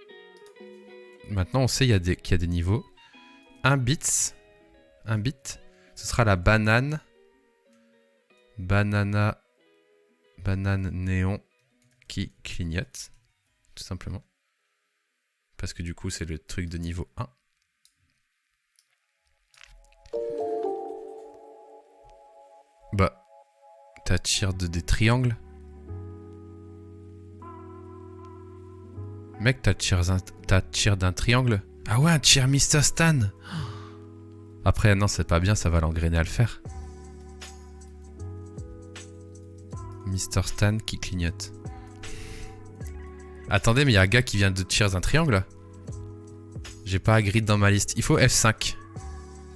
maintenant, on sait qu'il y a des niveaux. 1 bit, ce sera la banane. Banane néon qui clignote. Tout simplement. Parce que du coup, c'est le truc de niveau 1. Bah, t'as cheer des triangles. Mec, t'as cheer d'un triangle. Ah ouais, un cheer Mr. Stan. Après, non, c'est pas bien, ça va l'engrainer à le faire. Mr. Stan qui clignote. Attendez, mais il y a un gars qui vient de cheer un triangle. J'ai pas grid dans ma liste. Il faut F5.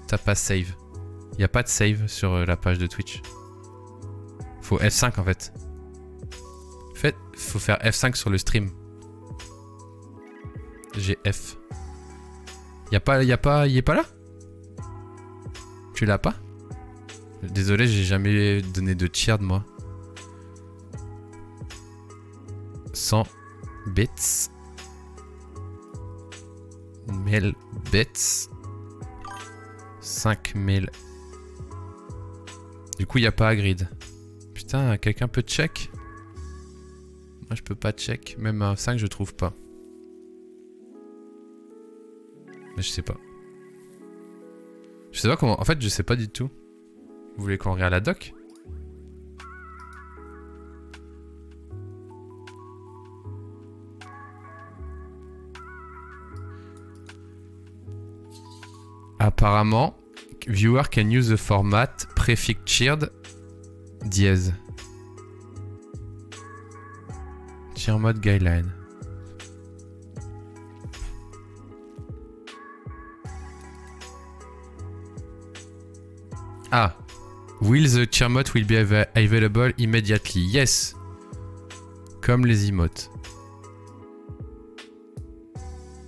T'as pas save. Il n'y a pas de save sur la page de Twitch. Faut F5 en fait. En fait, faut faire F5 sur le stream. J'ai F. Il est pas là? Tu l'as pas? Désolé, j'ai jamais donné de cheer de moi. 100 bits. 1000 bits. 5000. Du coup, il n'y a pas à grid. Putain, quelqu'un peut check? Moi, je peux pas check. Même un 5, je trouve pas. Mais je sais pas. Je sais pas comment... En fait, je sais pas du tout. Vous voulez qu'on regarde la doc? Apparemment, viewer can use the format prefix cheered dièse. Cheer mode guideline. Ah. Will the cheer mode will be available immediately? Yes. Comme les emotes.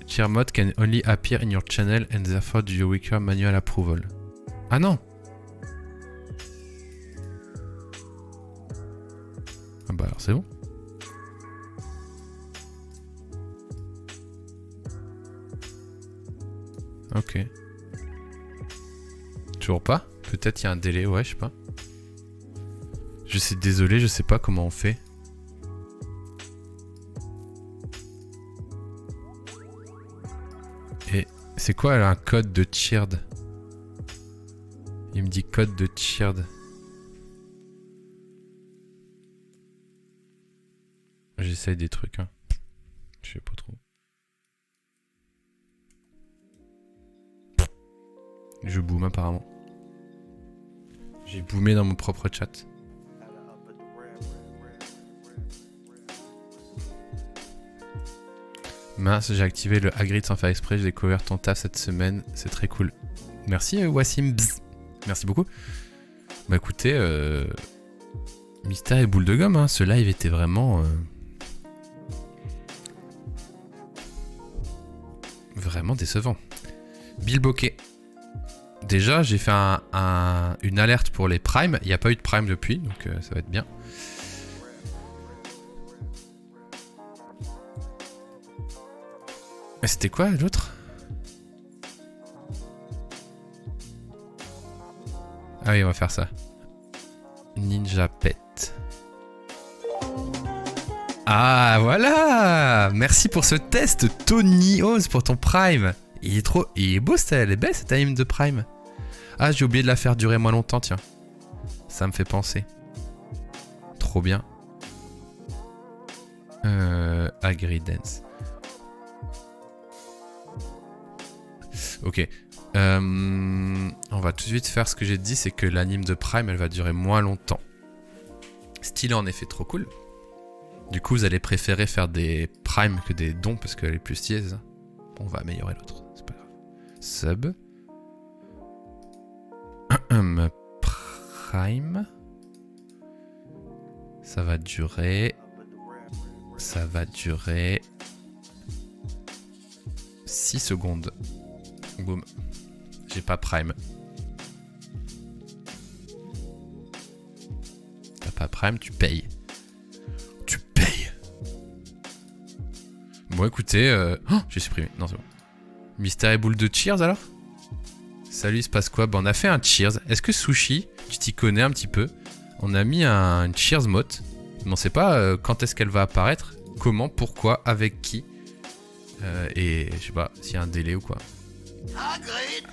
Cheer mode can only appear in your channel and therefore do you require manual approval. Ah non. Ah bah alors c'est bon. Ok. Toujours pas? Peut-être il y a un délai, ouais, je sais pas. Je sais, désolé, je sais pas comment on fait. Et c'est quoi là, un code de cheered? Il me dit code de cheered. J'essaye des trucs, hein. Je sais pas trop. Je boom apparemment. J'ai boomé dans mon propre chat. Mince, j'ai activé le Hagrid sans faire exprès, j'ai découvert ton taf cette semaine, c'est très cool. Merci Wassim, bzz. Merci beaucoup. Bah écoutez, Mystère et boule de gomme, hein, ce live était vraiment... vraiment décevant. Bill Bokeh. Déjà, j'ai fait une alerte pour les primes. Il n'y a pas eu de prime depuis, donc ça va être bien. Mais c'était quoi l'autre? Ah oui, on va faire ça. Ninja Pet. Ah, voilà! Merci pour ce test, Tony Oz, pour ton prime. Il est beau, elle est belle cette time de prime. Ah, j'ai oublié de la faire durer moins longtemps, tiens. Ça me fait penser. Trop bien. Hagrid Dance. Ok. On va tout de suite faire ce que j'ai dit, c'est que l'anime de prime, elle va durer moins longtemps. Style en effet trop cool. Du coup, vous allez préférer faire des primes que des dons parce qu'elle est plus tiède. Bon, on va améliorer l'autre, c'est pas grave. Sub. Prime. Ça va durer. Ça va durer 6 secondes. Boum. J'ai pas prime. T'as pas prime, tu payes. Tu payes. Bon écoutez, oh, j'ai supprimé. Non c'est bon. Mystère et boule de cheers alors? Salut, il se passe quoi? Bah, on a fait un cheers. Est-ce que Sushi, tu t'y connais un petit peu? On a mis une cheers mode. Mais on sait pas quand est-ce qu'elle va apparaître. Comment, pourquoi, avec qui. Et je sais pas s'il y a un délai ou quoi. Hagrid.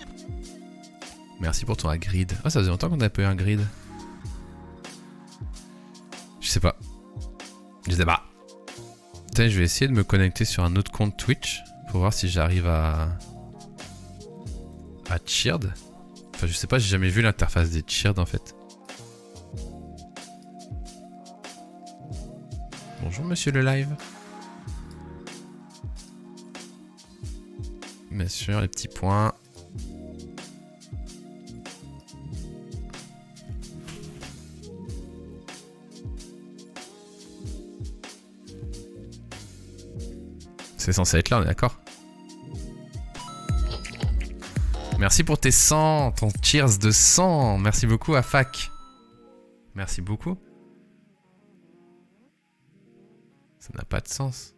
Merci pour ton Hagrid. Ah, ça faisait longtemps qu'on n'a pas eu un grid. Je sais pas. Je sais pas. Putain, je vais essayer de me connecter sur un autre compte Twitch pour voir si j'arrive à cheered. Enfin, je sais pas, j'ai jamais vu l'interface des cheered en fait. Bonjour monsieur le live. Bien sûr, les petits points. C'est censé être là, on est d'accord? Merci pour tes 100, ton cheers de 100. Merci beaucoup à Fac. Merci beaucoup. Ça n'a pas de sens.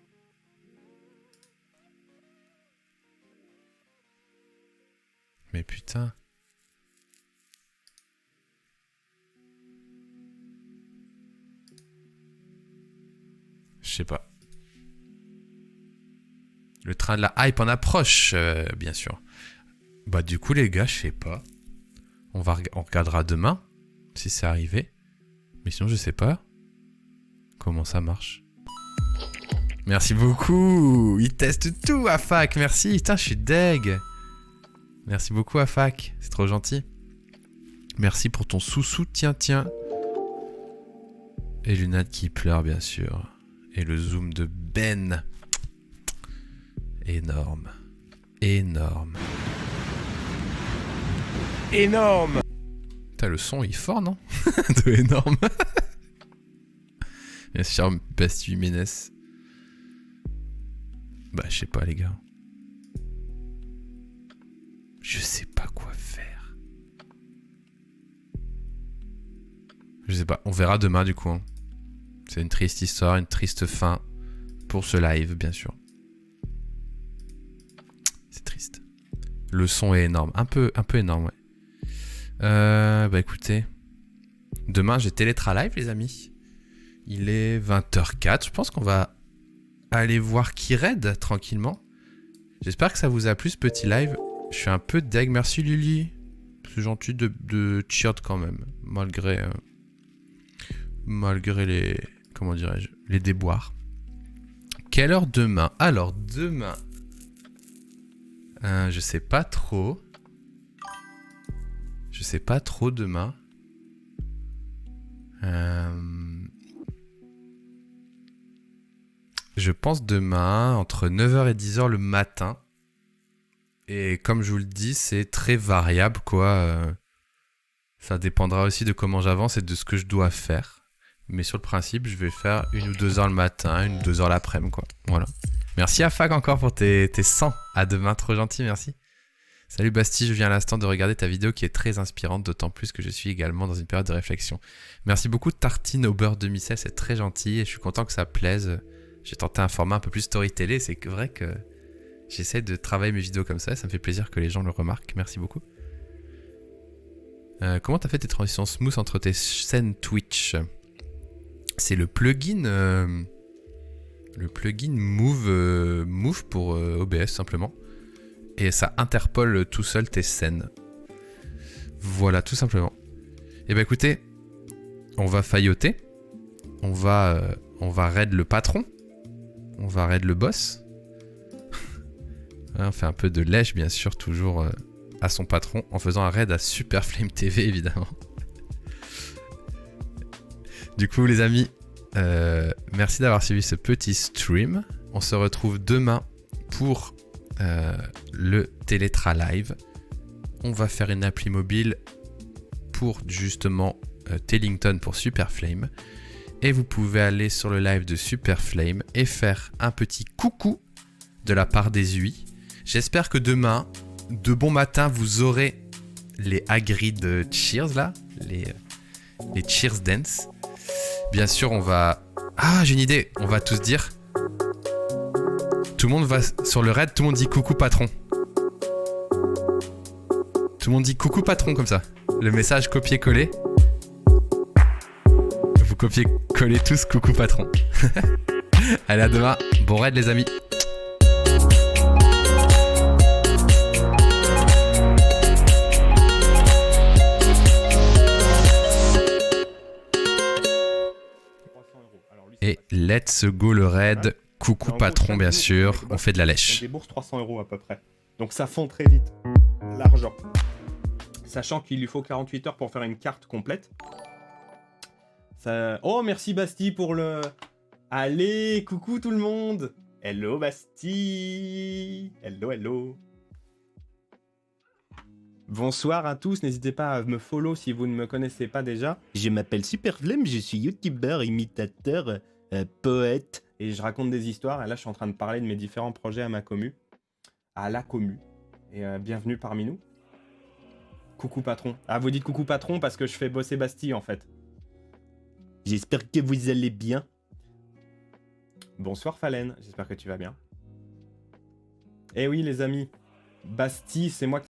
Mais putain. Je sais pas. Le train de la hype en approche, bien sûr. Bah du coup les gars, je sais pas. On regardera demain si c'est arrivé. Mais sinon je sais pas comment ça marche. Merci beaucoup. Il teste tout à Fac, merci. Putain, je suis deg. Merci beaucoup Afak, c'est trop gentil. Merci pour ton sous-soutien, tiens. Et Lunade qui pleure, bien sûr. Et le zoom de Ben. Énorme. Énorme. Énorme. Putain, le son il est fort, non? De énorme. Bien sûr, Bastille Ménès. Bah, je sais pas, les gars. Je sais pas quoi faire. Je sais pas, on verra demain du coup. Hein. C'est une triste histoire, une triste fin pour ce live, bien sûr. C'est triste. Le son est énorme, un peu énorme, ouais. Bah écoutez, demain j'ai Télétra Live, les amis. Il est 20h04, je pense qu'on va aller voir qui raid tranquillement. J'espère que ça vous a plu ce petit live. Je suis un peu deg, merci Lily. C'est gentil de cheer quand même, malgré les, comment dirais-je, les déboires. Quelle heure demain? Alors demain, je sais pas trop. Je sais pas trop demain. Je pense demain entre 9h et 10h le matin. Et comme je vous le dis, c'est très variable quoi. Ça dépendra aussi de comment j'avance et de ce que je dois faire. Mais sur le principe, je vais faire 1 ou 2 heures le matin, 1 ou 2 heures l'après-midi quoi. Voilà. Merci à Fag encore pour tes 100. À demain, trop gentil, merci. Salut Bastille, je viens à l'instant de regarder ta vidéo qui est très inspirante, d'autant plus que je suis également dans une période de réflexion. Merci beaucoup Tartine au beurre demi-sel, c'est très gentil et je suis content que ça plaise. J'ai tenté un format un peu plus storytellé, c'est vrai que j'essaie de travailler mes vidéos comme ça, ça me fait plaisir que les gens le remarquent, merci beaucoup. Comment t'as fait tes transitions smooth entre tes scènes Twitch? C'est le plugin Move pour OBS simplement. Et ça interpole tout seul tes scènes. Voilà, tout simplement. Et bah écoutez, on va failloter. On va raid le patron. On va raid le boss. On fait un peu de lèche, bien sûr, toujours à son patron, en faisant un raid à Super Flame TV, évidemment. Du coup, les amis, merci d'avoir suivi ce petit stream. On se retrouve demain pour le Télétra Live. On va faire une appli mobile pour justement Tellington pour Super Flame. Et vous pouvez aller sur le live de Super Flame et faire un petit coucou de la part des UI. J'espère que demain, de bon matin, vous aurez les Hagrid Cheers là, les Cheers Dance. Bien sûr, on va... Ah, j'ai une idée. On va tous dire... Tout le monde va sur le raid, tout le monde dit coucou patron. Tout le monde dit coucou patron comme ça. Le message copier-coller. Vous copiez-coller tous coucou patron. Allez, à demain. Bon raid les amis. Et let's go le raid. Coucou patron, bien sûr. On fait de la lèche. On débourse 300 € à peu près. Donc ça fond très vite. L'argent. Sachant qu'il lui faut 48 heures pour faire une carte complète. Ça... Oh, merci Bastille pour le... Allez, coucou tout le monde. Hello Bastille. Hello, hello. Bonsoir à tous, n'hésitez pas à me follow si vous ne me connaissez pas déjà. Je m'appelle Superflame, je suis youtubeur, imitateur, poète. Et je raconte des histoires, et là je suis en train de parler de mes différents projets à ma commu. À la commu. Et bienvenue parmi nous. Coucou patron. Ah, vous dites coucou patron parce que je fais bosser Bastille en fait. J'espère que vous allez bien. Bonsoir Fallen, j'espère que tu vas bien. Eh oui les amis, Bastille c'est moi qui...